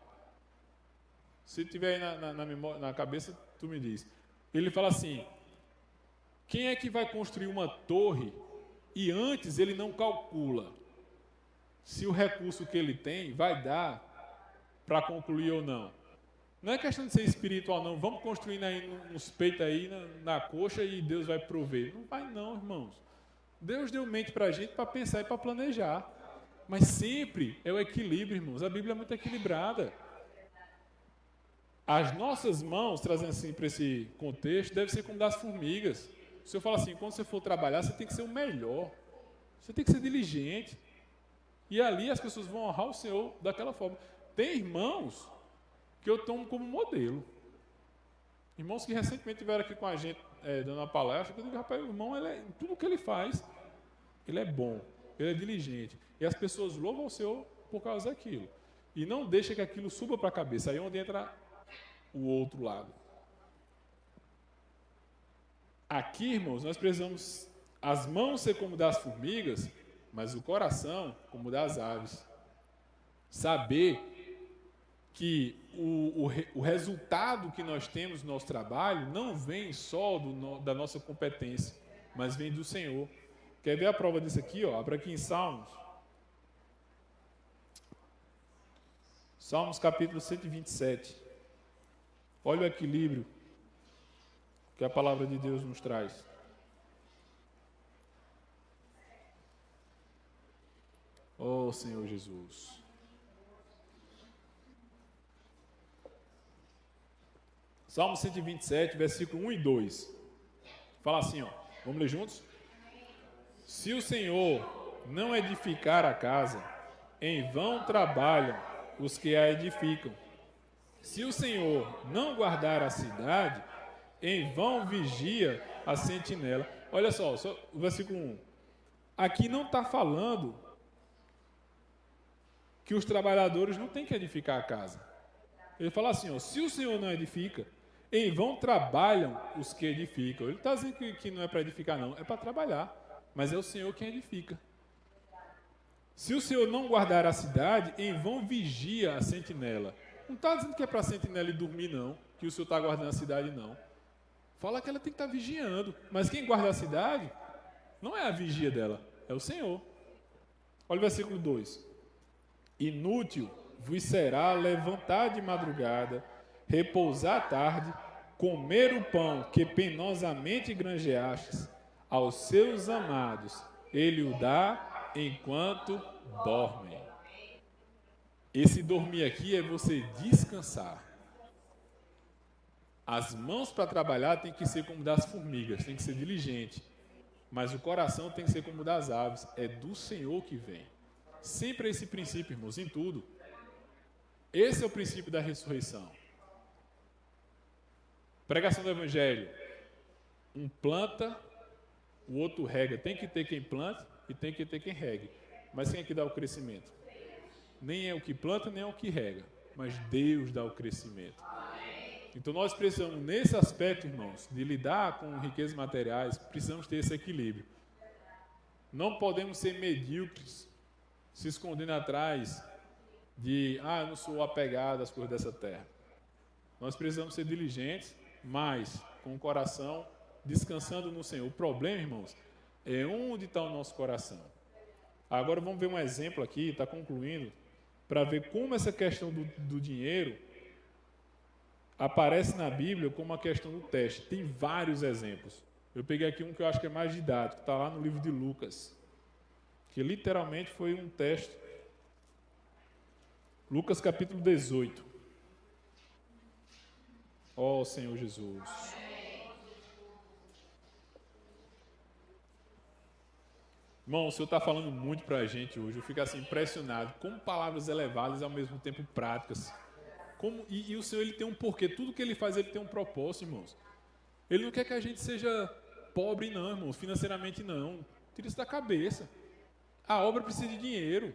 Se tiver aí na cabeça, tu me diz. Ele fala assim, quem é que vai construir uma torre e antes ele não calcula se o recurso que ele tem vai dar para concluir ou não? Não é questão de ser espiritual, não. Vamos construindo aí nos peitos aí, na coxa, e Deus vai prover. Não vai não, irmãos. Deus deu mente para a gente para pensar e para planejar. Mas sempre é o equilíbrio, irmãos. A Bíblia é muito equilibrada. As nossas mãos, trazendo assim para esse contexto, devem ser como das formigas. O Senhor fala assim, quando você for trabalhar, você tem que ser o melhor. Você tem que ser diligente. E ali as pessoas vão honrar o Senhor daquela forma. Tem irmãos que eu tomo como modelo. Irmãos que recentemente estiveram aqui com a gente, dando uma palestra, eu digo, rapaz, o irmão, em tudo que ele faz, ele é bom, ele é diligente. E as pessoas louvam o Senhor por causa daquilo. E não deixa que aquilo suba para a cabeça. Aí é onde entra o outro lado. Aqui, irmãos, nós precisamos as mãos ser como das formigas, mas o coração como das aves. Saber que o resultado que nós temos no nosso trabalho não vem só da nossa competência, mas vem do Senhor. Quer ver a prova disso aqui? Abra aqui em Salmos. Salmos capítulo 127. Olha o equilíbrio que a palavra de Deus nos traz. Oh, Senhor Jesus. Salmo 127, versículo 1 e 2. Fala assim, vamos ler juntos? Se o Senhor não edificar a casa, em vão trabalham os que a edificam. Se o Senhor não guardar a cidade, em vão vigia a sentinela. Olha só o versículo 1. Aqui não está falando que os trabalhadores não têm que edificar a casa. Ele fala assim, se o Senhor não edifica, em vão trabalham os que edificam. Ele está dizendo que não é para edificar, não, é para trabalhar. Mas é o Senhor quem edifica. Se o Senhor não guardar a cidade, em vão vigia a sentinela. Não está dizendo que é para a sentinela ir dormir, não. Que o Senhor está guardando a cidade, não. Fala que ela tem que estar vigiando. Mas quem guarda a cidade não é a vigia dela, é o Senhor. Olha o versículo 2. Inútil vos será levantar de madrugada, repousar à tarde, comer o pão que penosamente granjeastes, aos seus amados ele o dá enquanto dormem. Esse dormir aqui é você descansar. As mãos para trabalhar tem que ser como das formigas, tem que ser diligente. Mas o coração tem que ser como das aves, é do Senhor que vem. Sempre esse princípio, irmãos, em tudo. Esse é o princípio da ressurreição. Pregação do Evangelho. Um planta, o outro rega. Tem que ter quem planta e tem que ter quem regue. Mas quem é que dá o crescimento? Nem é o que planta, nem é o que rega. Mas Deus dá o crescimento. Então nós precisamos, nesse aspecto, irmãos, de lidar com riquezas materiais, precisamos ter esse equilíbrio. Não podemos ser medíocres. se escondendo atrás de, eu não sou apegado às coisas dessa terra. Nós precisamos ser diligentes, mas com o coração descansando no Senhor. O problema, irmãos, é onde está o nosso coração. Agora vamos ver um exemplo aqui, está concluindo, para ver como essa questão do dinheiro aparece na Bíblia como a questão do teste. Tem vários exemplos. Eu peguei aqui um que eu acho que é mais didático, está lá no livro de Lucas, que literalmente foi um teste. Lucas capítulo 18. Ó Senhor Jesus. Irmão, o Senhor está falando muito para a gente hoje. Eu fico assim impressionado. Como palavras elevadas e ao mesmo tempo práticas. E o Senhor, ele tem um porquê. Tudo que ele faz, ele tem um propósito, irmãos. Ele não quer que a gente seja pobre, não, irmãos. Financeiramente, não. Tira isso da cabeça. A obra precisa de dinheiro.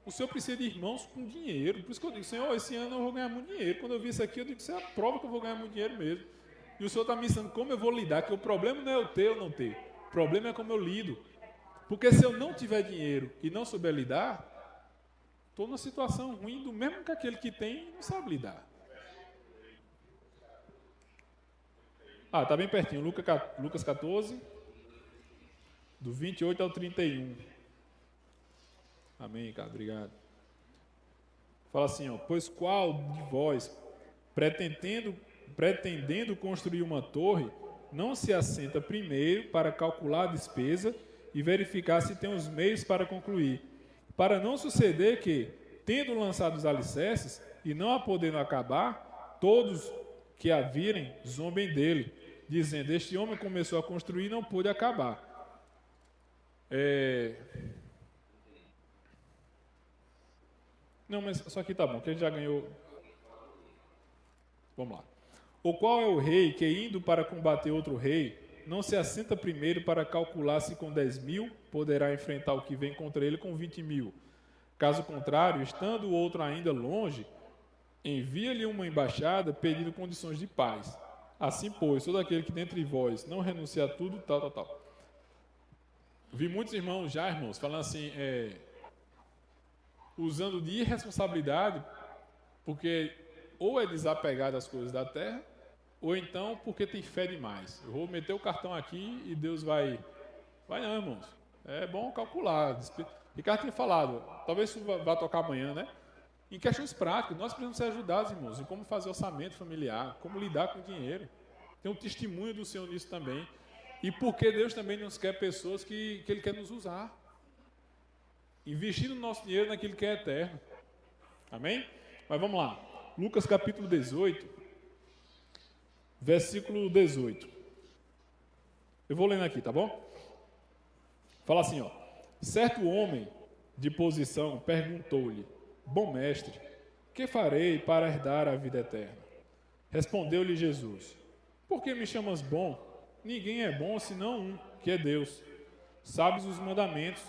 O Senhor precisa de irmãos com dinheiro. Por isso que eu digo, Senhor, esse ano eu vou ganhar muito dinheiro. Quando eu vi isso aqui, eu digo, isso é a prova que eu vou ganhar muito dinheiro mesmo. E o Senhor está me ensinando como eu vou lidar, que o problema não é eu ter ou não ter. O problema é como eu lido. Porque se eu não tiver dinheiro e não souber lidar, estou numa situação ruim do mesmo que aquele que tem e não sabe lidar. Está bem pertinho. Lucas 14, do 28 ao 31. Amém, cara, obrigado. Fala assim, pois qual de vós, pretendendo construir uma torre, não se assenta primeiro para calcular a despesa e verificar se tem os meios para concluir, para não suceder que, tendo lançado os alicerces e não a podendo acabar, todos que a virem zombem dele, dizendo, este homem começou a construir e não pôde acabar. Não, mas só aqui tá bom, que a gente já ganhou. Vamos lá. O qual é o rei que, indo para combater outro rei, não se assenta primeiro para calcular se com 10.000 poderá enfrentar o que vem contra ele com 20.000. Caso contrário, estando o outro ainda longe, envia-lhe uma embaixada pedindo condições de paz. Assim, pois, todo aquele que dentre vós não renuncia a tudo, tal. Vi muitos irmãos falando assim, usando de irresponsabilidade, porque ou é desapegado às coisas da terra, ou então porque tem fé demais. Eu vou meter o cartão aqui e Deus vai... Vai não, irmãos. É bom calcular. Ricardo tinha falado, talvez isso vá tocar amanhã, né? Em questões práticas, nós precisamos ser ajudados, irmãos, em como fazer orçamento familiar, como lidar com o dinheiro. Tem um testemunho do Senhor nisso também. E porque Deus também nos quer pessoas que Ele quer nos usar. Investindo o nosso dinheiro naquilo que é eterno. Amém? Mas vamos lá. Lucas capítulo 18, versículo 18. Eu vou lendo aqui, tá bom? Fala assim, certo homem de posição perguntou-lhe, bom mestre, que farei para herdar a vida eterna? Respondeu-lhe Jesus, por que me chamas bom? Ninguém é bom senão um, que é Deus. Sabes os mandamentos,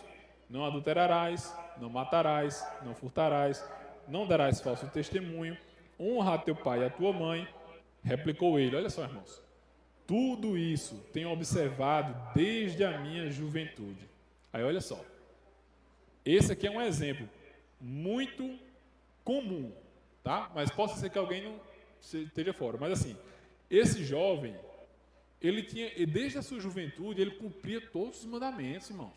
não adulterarás, não matarás, não furtarás, não darás falso testemunho, honra a teu pai e a tua mãe. Replicou ele, olha só, irmãos, tudo isso tenho observado desde a minha juventude. Aí olha só, esse aqui é um exemplo muito comum, tá? Mas possa ser que alguém não esteja fora. Mas assim, esse jovem, ele tinha, desde a sua juventude, ele cumpria todos os mandamentos, irmãos.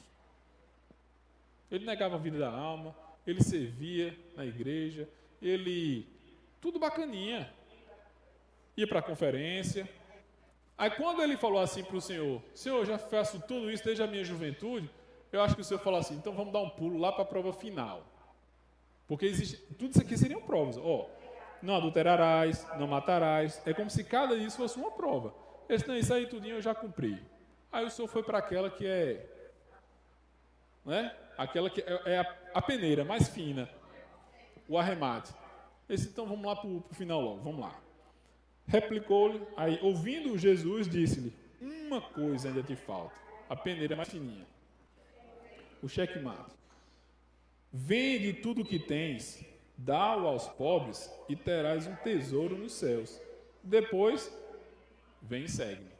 Ele negava a vida da alma, ele servia na igreja, ele, tudo bacaninha, ia para a conferência. Aí quando ele falou assim para o Senhor, Senhor, eu já faço tudo isso desde a minha juventude, eu acho que o Senhor falou assim, então vamos dar um pulo lá para a prova final. Porque existe, tudo isso aqui seriam provas. Não adulterarás, não matarás. É como se cada disso fosse uma prova. Ele disse, não, isso aí tudinho eu já cumpri. Aí o Senhor foi para aquela que é, né? Aquela que é a peneira mais fina, o arremate. Ele disse, então vamos lá para o final logo, vamos lá. Replicou-lhe, aí ouvindo Jesus, disse-lhe, uma coisa ainda te falta, a peneira mais fininha, o checkmate. Vende tudo o que tens, dá-o aos pobres e terás um tesouro nos céus. Depois, vem e segue-me.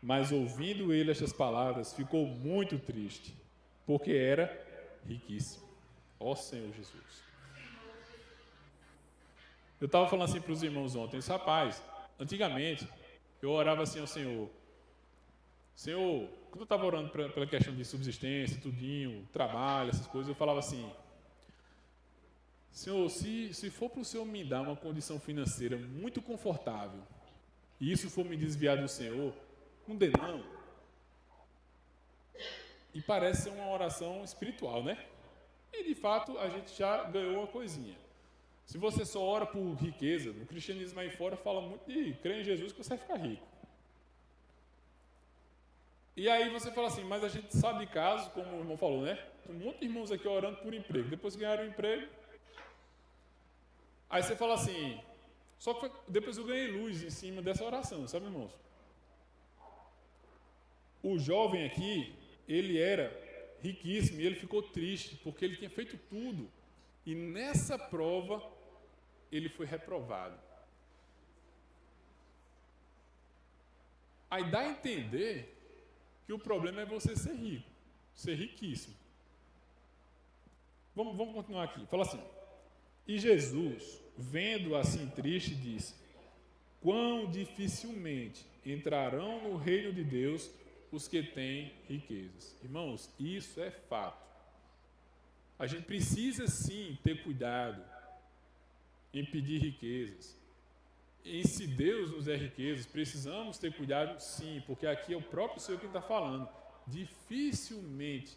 Mas ouvindo ele estas palavras, ficou muito triste, porque era riquíssimo. Ó Senhor Jesus. Eu estava falando assim para os irmãos ontem, rapaz, antigamente eu orava assim ao Senhor, quando eu estava orando pela questão de subsistência, tudinho, trabalho, essas coisas, eu falava assim, Senhor, se for para o Senhor me dar uma condição financeira muito confortável, e isso for me desviar do Senhor, não dê não. E parece ser uma oração espiritual, né? E de fato a gente já ganhou uma coisinha. Se você só ora por riqueza, no cristianismo aí fora fala muito de crer em Jesus que você vai ficar rico. E aí você fala assim, mas a gente sabe de casos, como o irmão falou, né? Tem um monte de irmãos aqui orando por emprego. Depois que ganharam o emprego, aí você fala assim, só que depois eu ganhei luz em cima dessa oração, sabe, irmãos? O jovem aqui, ele era riquíssimo e ele ficou triste porque ele tinha feito tudo. E nessa prova, ele foi reprovado. Aí dá a entender que o problema é você ser rico, ser riquíssimo. Vamos continuar aqui. Fala assim, e Jesus, vendo assim triste, disse, quão dificilmente entrarão no reino de Deus os que têm riquezas. Irmãos, isso é fato. A gente precisa sim ter cuidado em pedir riquezas. E se Deus nos der riquezas, precisamos ter cuidado sim, porque aqui é o próprio Senhor quem está falando. Dificilmente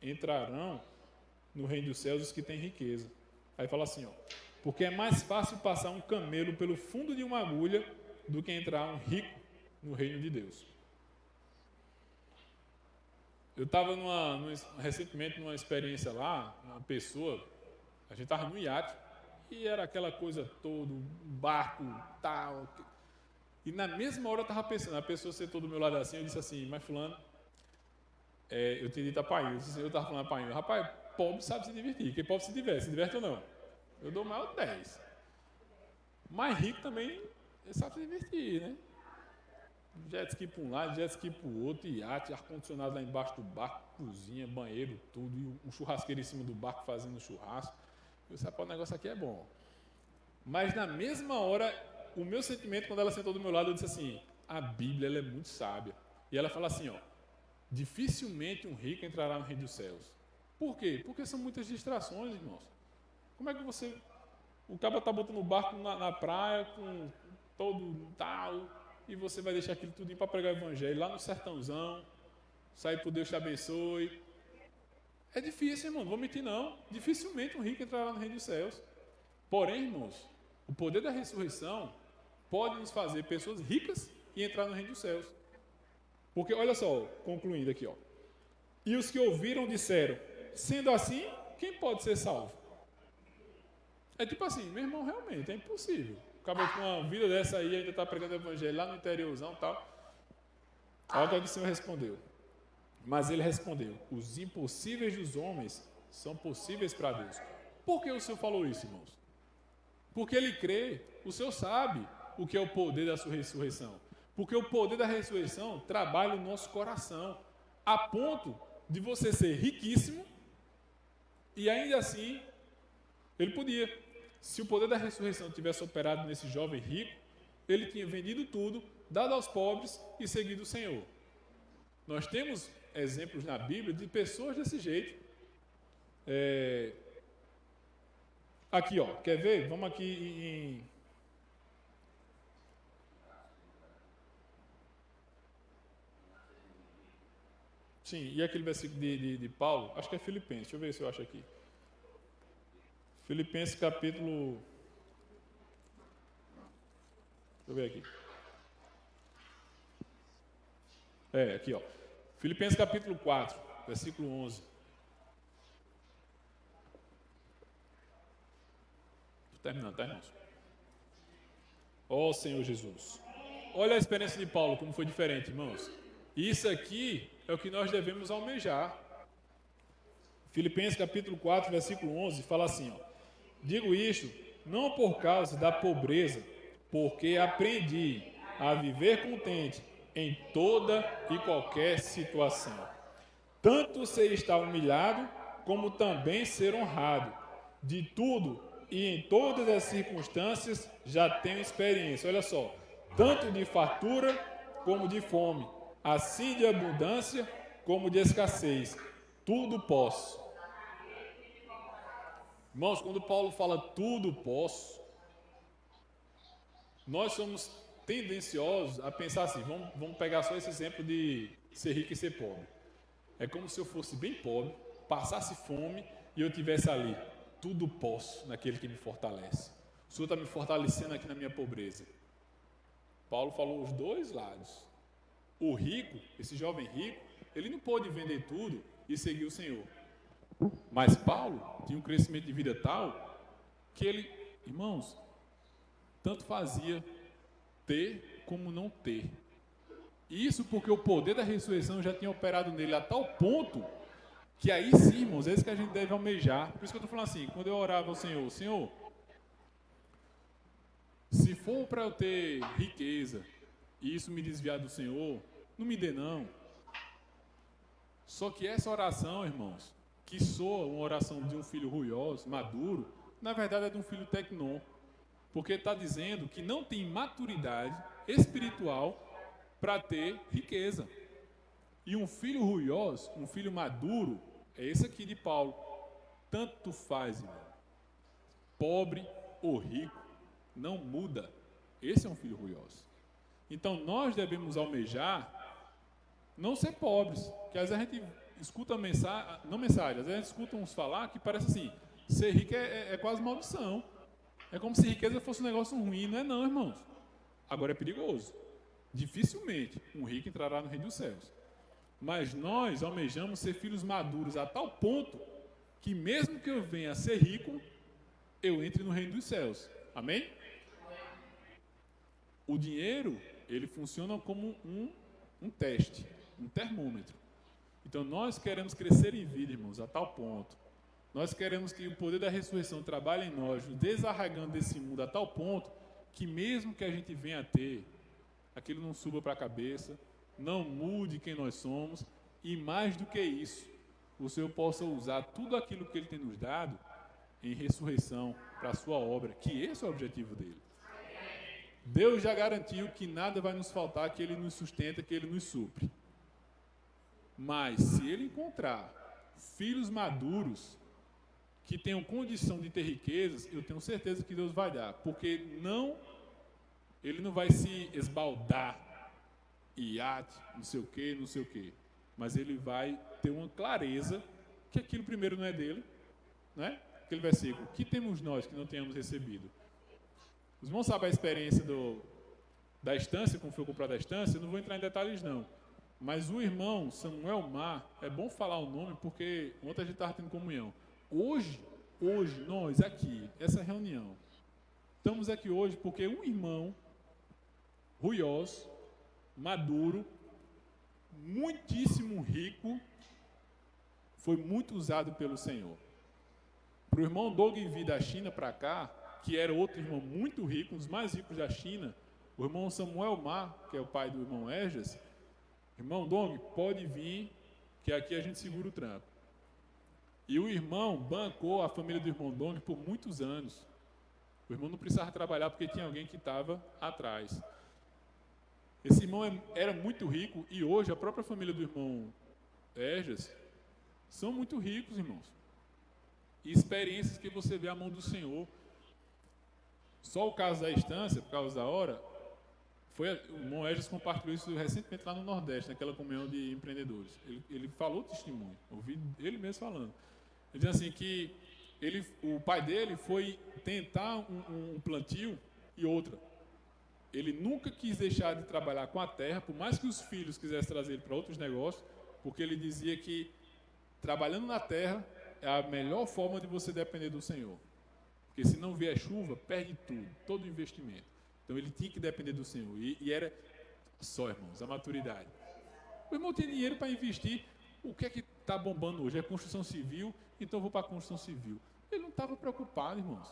entrarão no reino dos céus os que têm riqueza. Aí fala assim, ó, porque é mais fácil passar um camelo pelo fundo de uma agulha do que entrar um rico no reino de Deus. Eu estava recentemente numa experiência lá, uma pessoa, a gente estava no iate, e era aquela coisa toda, barco, tal. E na mesma hora eu estava pensando, a pessoa sentou do meu lado assim, eu disse assim, mas fulano, eu tinha dito a Painho, eu estava falando a Painho, rapaz, pobre sabe se divertir, quem pobre se diverte ou não? Eu dou maior 10. Mas rico também, ele sabe se divertir, né? Jet ski para um lado, jet ski para o outro, iate, ar-condicionado lá embaixo do barco, cozinha, banheiro, tudo, e um churrasqueiro em cima do barco fazendo churrasco. Eu disse, o negócio aqui é bom. Mas na mesma hora, o meu sentimento, quando ela sentou do meu lado, eu disse assim, a Bíblia ela é muito sábia. E ela fala assim, ó, dificilmente um rico entrará no reino dos céus. Por quê? Porque são muitas distrações, irmãos. Como é que o cara está botando o barco na praia com todo tal, e você vai deixar aquilo tudo para pregar o evangelho lá no sertãozão, sair por Deus te abençoe. É difícil, irmão, não vou mentir não. Dificilmente um rico entrará no reino dos céus. Porém, irmãos, o poder da ressurreição pode nos fazer pessoas ricas e entrar no reino dos céus. Porque, olha só, concluindo aqui, ó. E os que ouviram disseram, sendo assim, quem pode ser salvo? É tipo assim, meu irmão, realmente, é impossível. Acaba com uma vida dessa aí, ainda está pregando o evangelho lá no interiorzão e tal. Olha o que o Senhor respondeu. Mas ele respondeu, os impossíveis dos homens são possíveis para Deus. Por que o Senhor falou isso, irmãos? Porque ele crê, o Senhor sabe o que é o poder da sua ressurreição. Porque o poder da ressurreição trabalha no nosso coração, a ponto de você ser riquíssimo e ainda assim, ele podia. Se o poder da ressurreição tivesse operado nesse jovem rico, ele tinha vendido tudo, dado aos pobres e seguido o Senhor. Nós temos exemplos na Bíblia de pessoas desse jeito. Aqui, ó, quer ver? Vamos aqui em... Sim, e aquele versículo de Paulo, acho que é Filipenses, deixa eu ver se eu acho aqui. Filipenses capítulo... Deixa eu ver aqui. Aqui, ó. Filipenses capítulo 4, versículo 11. Estou terminando, tá, irmãos? Ó Senhor Jesus. Olha a experiência de Paulo, como foi diferente, irmãos. Isso aqui é o que nós devemos almejar. Filipenses capítulo 4, versículo 11, fala assim, ó. Digo isto, não por causa da pobreza, porque aprendi a viver contente em toda e qualquer situação. Tanto sei estar humilhado, como também ser honrado. De tudo e em todas as circunstâncias já tenho experiência. Olha só, tanto de fartura como de fome, assim de abundância como de escassez. Tudo posso. Irmãos, quando Paulo fala tudo posso, nós somos tendenciosos a pensar assim, vamos pegar só esse exemplo de ser rico e ser pobre. É como se eu fosse bem pobre, passasse fome e eu tivesse ali, tudo posso naquele que me fortalece. O Senhor está me fortalecendo aqui na minha pobreza. Paulo falou os dois lados. O rico, esse jovem rico, ele não pôde vender tudo e seguir o Senhor. Mas Paulo tinha um crescimento de vida tal que ele, irmãos, tanto fazia ter como não ter. Isso porque o poder da ressurreição já tinha operado nele a tal ponto que aí sim, irmãos, é isso que a gente deve almejar. Por isso que eu estou falando assim, quando eu orava ao Senhor, Senhor, se for para eu ter riqueza e isso me desviar do Senhor, não me dê não. Só que essa oração, irmãos, que soa uma oração de um filho ruioso, maduro, na verdade é de um filho tecnon. Porque está dizendo que não tem maturidade espiritual para ter riqueza. E um filho ruioso, um filho maduro, é esse aqui de Paulo. Tanto faz, irmão. Pobre ou rico, não muda. Esse é um filho ruioso. Então nós devemos almejar não ser pobres. Que às vezes a gente escuta mensagem, não mensagem, às vezes a gente escuta uns falar que parece assim, ser rico é quase maldição. É como se riqueza fosse um negócio ruim. Não é não, irmãos. Agora é perigoso. Dificilmente um rico entrará no reino dos céus. Mas nós almejamos ser filhos maduros a tal ponto que mesmo que eu venha a ser rico, eu entre no reino dos céus. Amém? O dinheiro, ele funciona como um teste, um termômetro. Então nós queremos crescer em vida, irmãos, a tal ponto. Nós queremos que o poder da ressurreição trabalhe em nós, nos desarraigando desse mundo a tal ponto que mesmo que a gente venha a ter, aquilo não suba para a cabeça, não mude quem nós somos, e mais do que isso, o Senhor possa usar tudo aquilo que Ele tem nos dado em ressurreição para a sua obra, que esse é o objetivo dele. Deus já garantiu que nada vai nos faltar, que Ele nos sustenta, que Ele nos supre. Mas se Ele encontrar filhos maduros que tenham condição de ter riquezas, eu tenho certeza que Deus vai dar, porque Ele não vai se esbaldar, iate, não sei o que, mas Ele vai ter uma clareza que aquilo primeiro não é dele, né? Aquele versículo, que temos nós que não tenhamos recebido? Os irmãos sabem a experiência da estância, como foi comprada a estância, eu não vou entrar em detalhes não, mas o irmão Samuel Mar, é bom falar o nome porque ontem a gente estava tendo comunhão. Hoje, nós aqui, essa reunião, estamos aqui hoje porque um irmão ruioso, maduro, muitíssimo rico, foi muito usado pelo Senhor. Para o irmão Doug vir da China para cá, que era outro irmão muito rico, um dos mais ricos da China, o irmão Samuel Mar, que é o pai do irmão Esdras, irmão Doug, pode vir, que aqui a gente segura o tranco. E o irmão bancou a família do irmão Doug por muitos anos. O irmão não precisava trabalhar porque tinha alguém que estava atrás. Esse irmão era muito rico e hoje a própria família do irmão Esdras são muito ricos, irmãos. E experiências que você vê a mão do Senhor. Só o caso da estância, por causa da hora, o irmão Esdras compartilhou isso recentemente lá no Nordeste, naquela comunhão de empreendedores. Ele falou testemunho, ouvi ele mesmo falando. Ele diz assim que o pai dele foi tentar um plantio e outra. Ele nunca quis deixar de trabalhar com a terra, por mais que os filhos quisessem trazer ele para outros negócios, porque ele dizia que trabalhando na terra é a melhor forma de você depender do Senhor. Porque se não vier chuva, perde tudo, todo o investimento. Então ele tinha que depender do Senhor. E era só, irmãos, a maturidade. O irmão tem dinheiro para investir. O que é que está bombando hoje? É construção civil, então eu vou para a construção civil. Ele não estava preocupado, irmãos.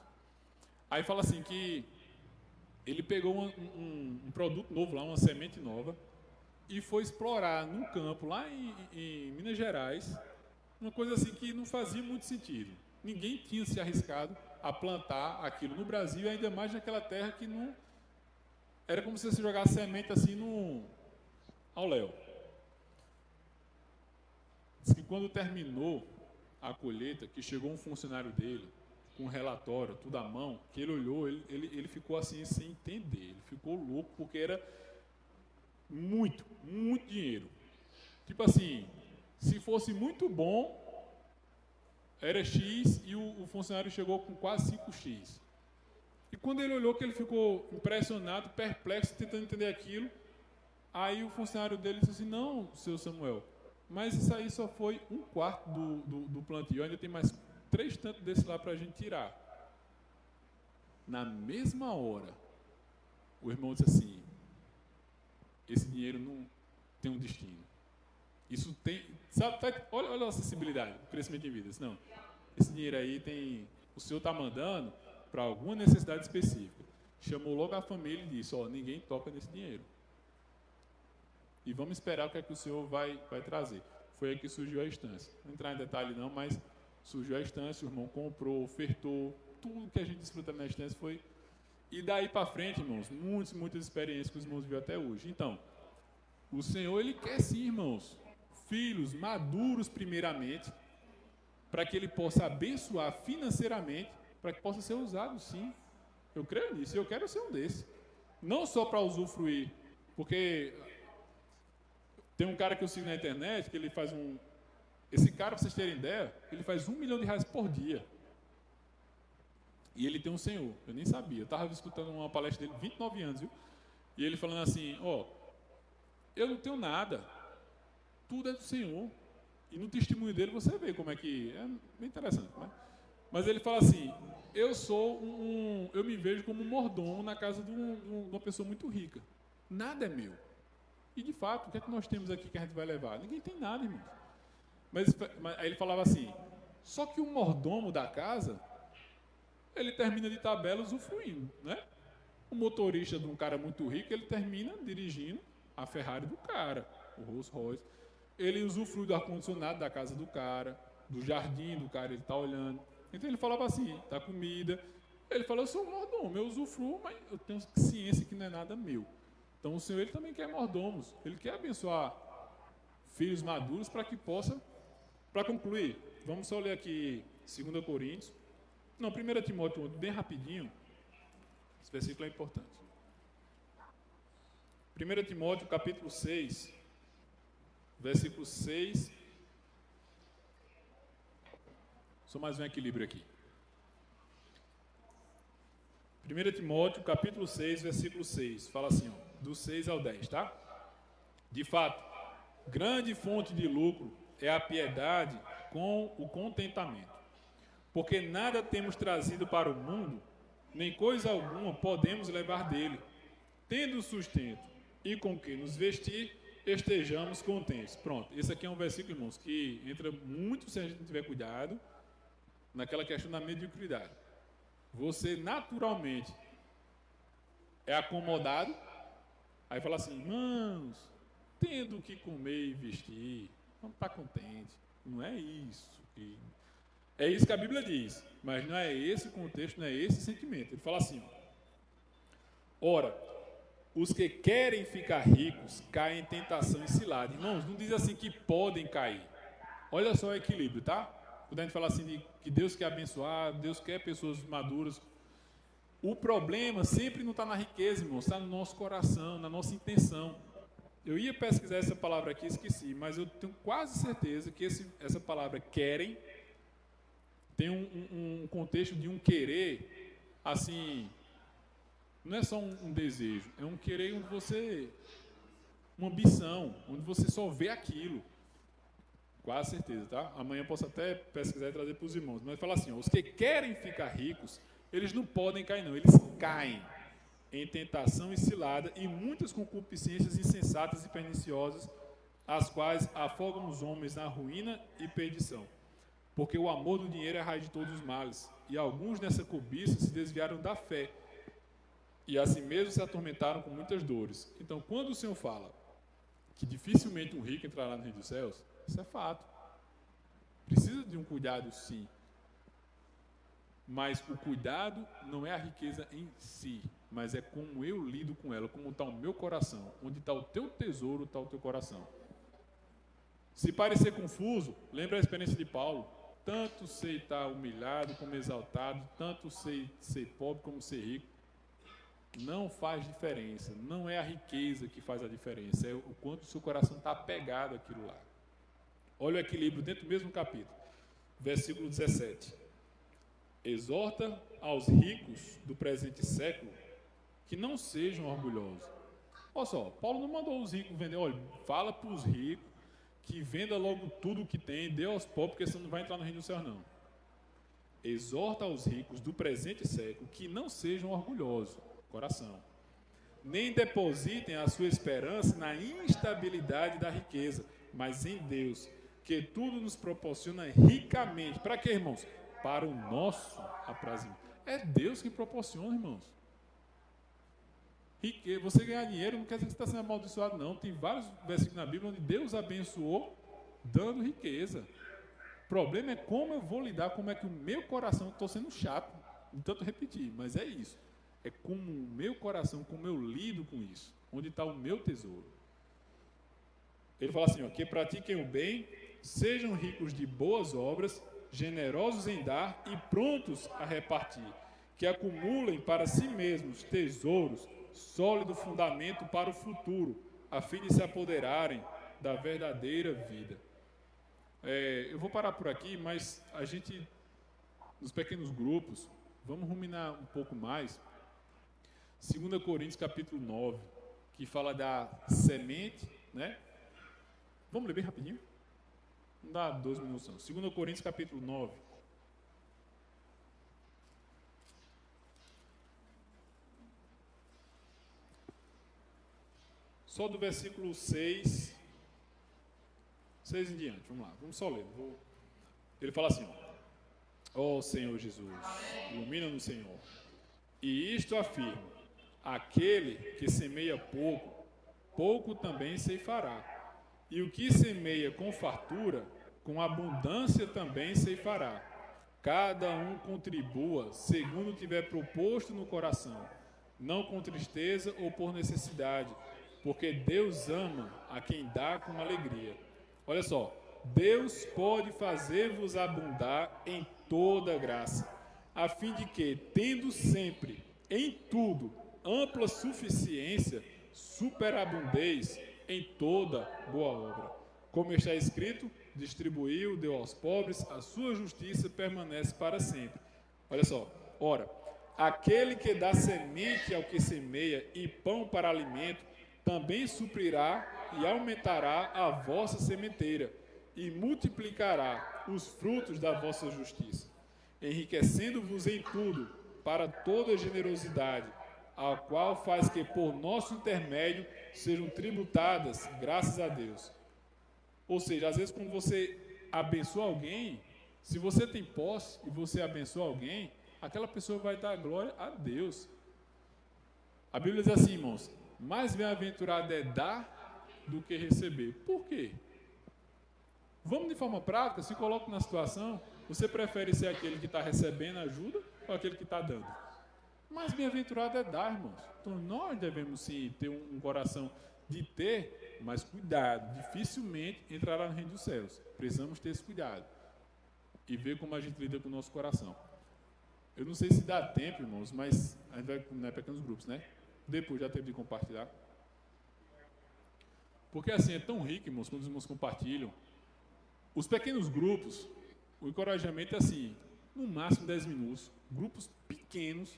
Aí fala assim que ele pegou um produto novo lá, uma semente nova, e foi explorar num campo lá em Minas Gerais, Uma coisa assim que não fazia muito sentido. Ninguém tinha se arriscado a plantar aquilo no Brasil, ainda mais naquela terra que não... Era como se você jogasse semente assim ao léu. Diz que quando terminou a colheita, que chegou um funcionário dele, com um relatório, tudo à mão, que ele olhou, ele ficou assim sem entender. Ele ficou louco porque era muito, muito dinheiro. Tipo assim, se fosse muito bom, era X e o funcionário chegou com quase 5X. E quando ele olhou que ele ficou impressionado, perplexo, tentando entender aquilo, aí o funcionário dele disse assim, não, seu Samuel, mas isso aí só foi 1/4 do plantio, ainda tem mais 3 tantos desse lá para a gente tirar. Na mesma hora, o irmão disse assim, esse dinheiro não tem um destino. Isso tem, sabe, olha a acessibilidade, o crescimento em vidas. Não, esse dinheiro aí tem, o senhor está mandando para alguma necessidade específica. Chamou logo a família e disse, ninguém toca nesse dinheiro. E vamos esperar o que é que o senhor vai trazer. Foi aí que surgiu a estância. Não vou entrar em detalhe não, mas surgiu a estância, o irmão comprou, ofertou, tudo que a gente desfruta na estância foi... E daí para frente, irmãos, muitas experiências que os irmãos viram até hoje. Então, o Senhor, Ele quer sim, irmãos, filhos maduros primeiramente, para que Ele possa abençoar financeiramente, para que possa ser usado sim. Eu creio nisso, eu quero ser um desses. Não só para usufruir, porque tem um cara que eu sigo na internet, que ele faz esse cara, para vocês terem ideia, ele faz R$1 milhão por dia. E ele tem um senhor, eu nem sabia. Eu estava escutando uma palestra dele, 29 anos, viu? E ele falando assim, eu não tenho nada, tudo é do Senhor. E no testemunho dele você vê como é que... É bem interessante, né? Mas ele fala assim, eu me vejo como um mordomo na casa de uma pessoa muito rica. Nada é meu. E de fato, o que é que nós temos aqui que a gente vai levar? Ninguém tem nada, irmãos. Mas aí ele falava assim, só que o mordomo da casa, ele termina de tabela usufruindo, né? O motorista de um cara muito rico, ele termina dirigindo a Ferrari do cara, o Rolls Royce. Ele usufrui do ar-condicionado da casa do cara, do jardim do cara, ele está olhando. Então ele falava assim, da comida. Ele falou, eu sou um mordomo, eu usufruo, mas eu tenho ciência que não é nada meu. Então o Senhor, Ele também quer mordomos. Ele quer abençoar filhos maduros para que possa... Para concluir, vamos só ler aqui 2 Coríntios. Não, 1 Timóteo, bem rapidinho. Esse versículo é importante. 1 Timóteo, capítulo 6, versículo 6. Só mais um equilíbrio aqui. 1 Timóteo, capítulo 6, versículo 6. Fala assim, do 6 ao 10, tá? De fato, grande fonte de lucro é a piedade com o contentamento. Porque nada temos trazido para o mundo, nem coisa alguma podemos levar dele. Tendo sustento e com que nos vestir, estejamos contentes. Pronto, esse aqui é um versículo, irmãos, que entra muito, se a gente não tiver cuidado, naquela questão da mediocridade. Você naturalmente é acomodado, aí fala assim, irmãos, tendo o que comer e vestir, vamos estar contente. Não é isso. É isso que a Bíblia diz, mas não é esse o contexto, não é esse o sentimento. Ele fala assim, ora, os que querem ficar ricos caem em tentação e cilada. Irmãos, não diz assim que podem cair. Olha só o equilíbrio, tá? Quando a gente fala assim de que Deus quer abençoar, Deus quer pessoas maduras, o problema sempre não está na riqueza, irmãos, está no nosso coração, na nossa intenção. Eu ia pesquisar essa palavra aqui, esqueci, mas eu tenho quase certeza que essa palavra querem tem um contexto de um querer, assim, não é só um desejo, é um querer onde você, uma ambição, onde você só vê aquilo. Quase certeza, tá? Amanhã eu posso até pesquisar e trazer para os irmãos. Mas fala assim, os que querem ficar ricos, eles não podem cair não, eles caem em tentação e cilada e muitas concupiscências insensatas e perniciosas, as quais afogam os homens na ruína e perdição. Porque o amor do dinheiro é a raiz de todos os males, e alguns nessa cobiça se desviaram da fé, e assim mesmo se atormentaram com muitas dores. Então, quando o Senhor fala que dificilmente um rico entrará no reino dos céus, isso é fato. Precisa de um cuidado, sim. Mas o cuidado não é a riqueza em si, mas é como eu lido com ela, como está o meu coração. Onde está o teu tesouro, está o teu coração. Se parecer confuso, lembra a experiência de Paulo. Tanto sei estar humilhado como exaltado, tanto sei ser pobre como ser rico. Não faz diferença, não é a riqueza que faz a diferença, é o quanto o seu coração está apegado àquilo lá. Olha o equilíbrio dentro do mesmo capítulo, versículo 17. Exorta aos ricos do presente século que não sejam orgulhosos. Olha só, Paulo não mandou os ricos vender, olha, fala para os ricos que venda logo tudo o que tem, dê aos pobres, porque senão não vai entrar no reino do céu, não. Exorta aos ricos do presente século que não sejam orgulhosos, coração, nem depositem a sua esperança na instabilidade da riqueza, mas em Deus, que tudo nos proporciona ricamente. Para quê, irmãos? Para o nosso aprazimento. É Deus que proporciona, irmãos. Você ganhar dinheiro não quer dizer que você está sendo amaldiçoado, não. Tem vários versículos na Bíblia onde Deus abençoou dando riqueza. O problema é como eu vou lidar, como é que o meu coração, estou sendo chato, de tanto repetir, mas é isso. É como o meu coração, como eu lido com isso, onde está o meu tesouro. Ele fala assim, ó, que pratiquem o bem, sejam ricos de boas obras, generosos em dar e prontos a repartir, que acumulem para si mesmos tesouros, sólido fundamento para o futuro, a fim de se apoderarem da verdadeira vida. Eu vou parar por aqui, mas a gente, nos pequenos grupos, vamos ruminar um pouco mais. 2 Coríntios capítulo 9, que fala da semente, né? Vamos ler bem rapidinho? Não dá 2 minutos não. 2 Coríntios capítulo 9. Só do versículo 6 em diante, vamos lá, vamos só ler. Ele fala assim, ó Senhor Jesus, ilumina-nos, Senhor. E isto afirmo, aquele que semeia pouco, pouco também ceifará. E o que semeia com fartura, com abundância também ceifará. Cada um contribua segundo tiver proposto no coração, não com tristeza ou por necessidade, porque Deus ama a quem dá com alegria. Olha só, Deus pode fazer-vos abundar em toda graça, a fim de que, tendo sempre, em tudo, ampla suficiência, superabundez em toda boa obra. Como está escrito, distribuiu, deu aos pobres, a sua justiça permanece para sempre. Olha só, ora, aquele que dá semente ao que semeia e pão para alimento, também suprirá e aumentará a vossa sementeira e multiplicará os frutos da vossa justiça, enriquecendo-vos em tudo para toda generosidade, a qual faz que por nosso intermédio sejam tributadas graças a Deus. Ou seja, às vezes quando você abençoa alguém, se você tem posse e você abençoa alguém, aquela pessoa vai dar glória a Deus. A Bíblia diz assim, irmãos, mais bem-aventurado é dar do que receber. Por quê? Vamos de forma prática, se coloque na situação, você prefere ser aquele que está recebendo ajuda ou aquele que está dando? Mais bem-aventurado é dar, irmãos. Então nós devemos sim ter um coração de ter, mas cuidado, dificilmente entrará no reino dos céus. Precisamos ter esse cuidado e ver como a gente lida com o nosso coração. Eu não sei se dá tempo, irmãos, mas a gente vai combinar pequenos grupos, né? Depois já teve de compartilhar. Porque assim, é tão rico, irmãos, quando os irmãos compartilham. Os pequenos grupos, o encorajamento é assim, no máximo 10 minutos, grupos pequenos,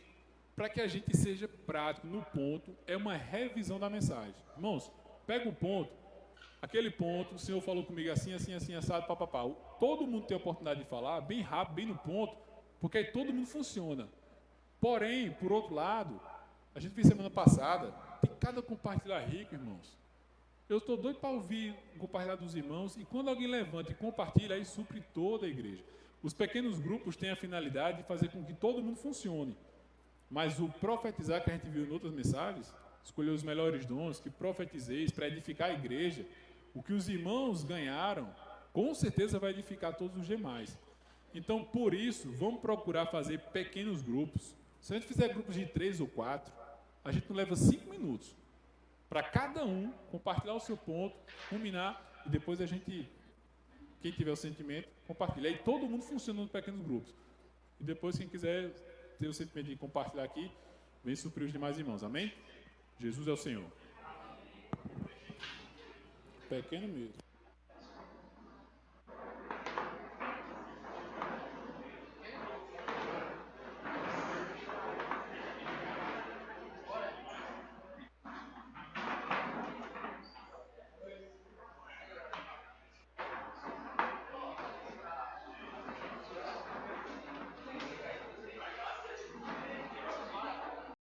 para que a gente seja prático no ponto, é uma revisão da mensagem. Irmãos, pega o ponto, aquele ponto, o Senhor falou comigo assim, assim, assim, assado, papapá. Todo mundo tem a oportunidade de falar, bem rápido, bem no ponto, porque aí todo mundo funciona. Porém, por outro lado, a gente fez semana passada, tem cada compartilhar rico, irmãos. Eu estou doido para ouvir o compartilhar dos irmãos, e quando alguém levanta e compartilha, aí supre toda a igreja. Os pequenos grupos têm a finalidade de fazer com que todo mundo funcione. Mas o profetizar que a gente viu em outras mensagens, escolher os melhores dons, que profetizeis para edificar a igreja, o que os irmãos ganharam com certeza vai edificar todos os demais. Então, por isso, vamos procurar fazer pequenos grupos. Se a gente fizer grupos de 3 ou 4, a gente não leva 5 minutos para cada um compartilhar o seu ponto, combinar, e depois a gente, quem tiver o sentimento, compartilha. Aí todo mundo funciona em pequenos grupos. E depois, quem quiser ter o sentimento de compartilhar aqui, vem suprir os demais irmãos. Amém? Jesus é o Senhor. Pequeno mesmo.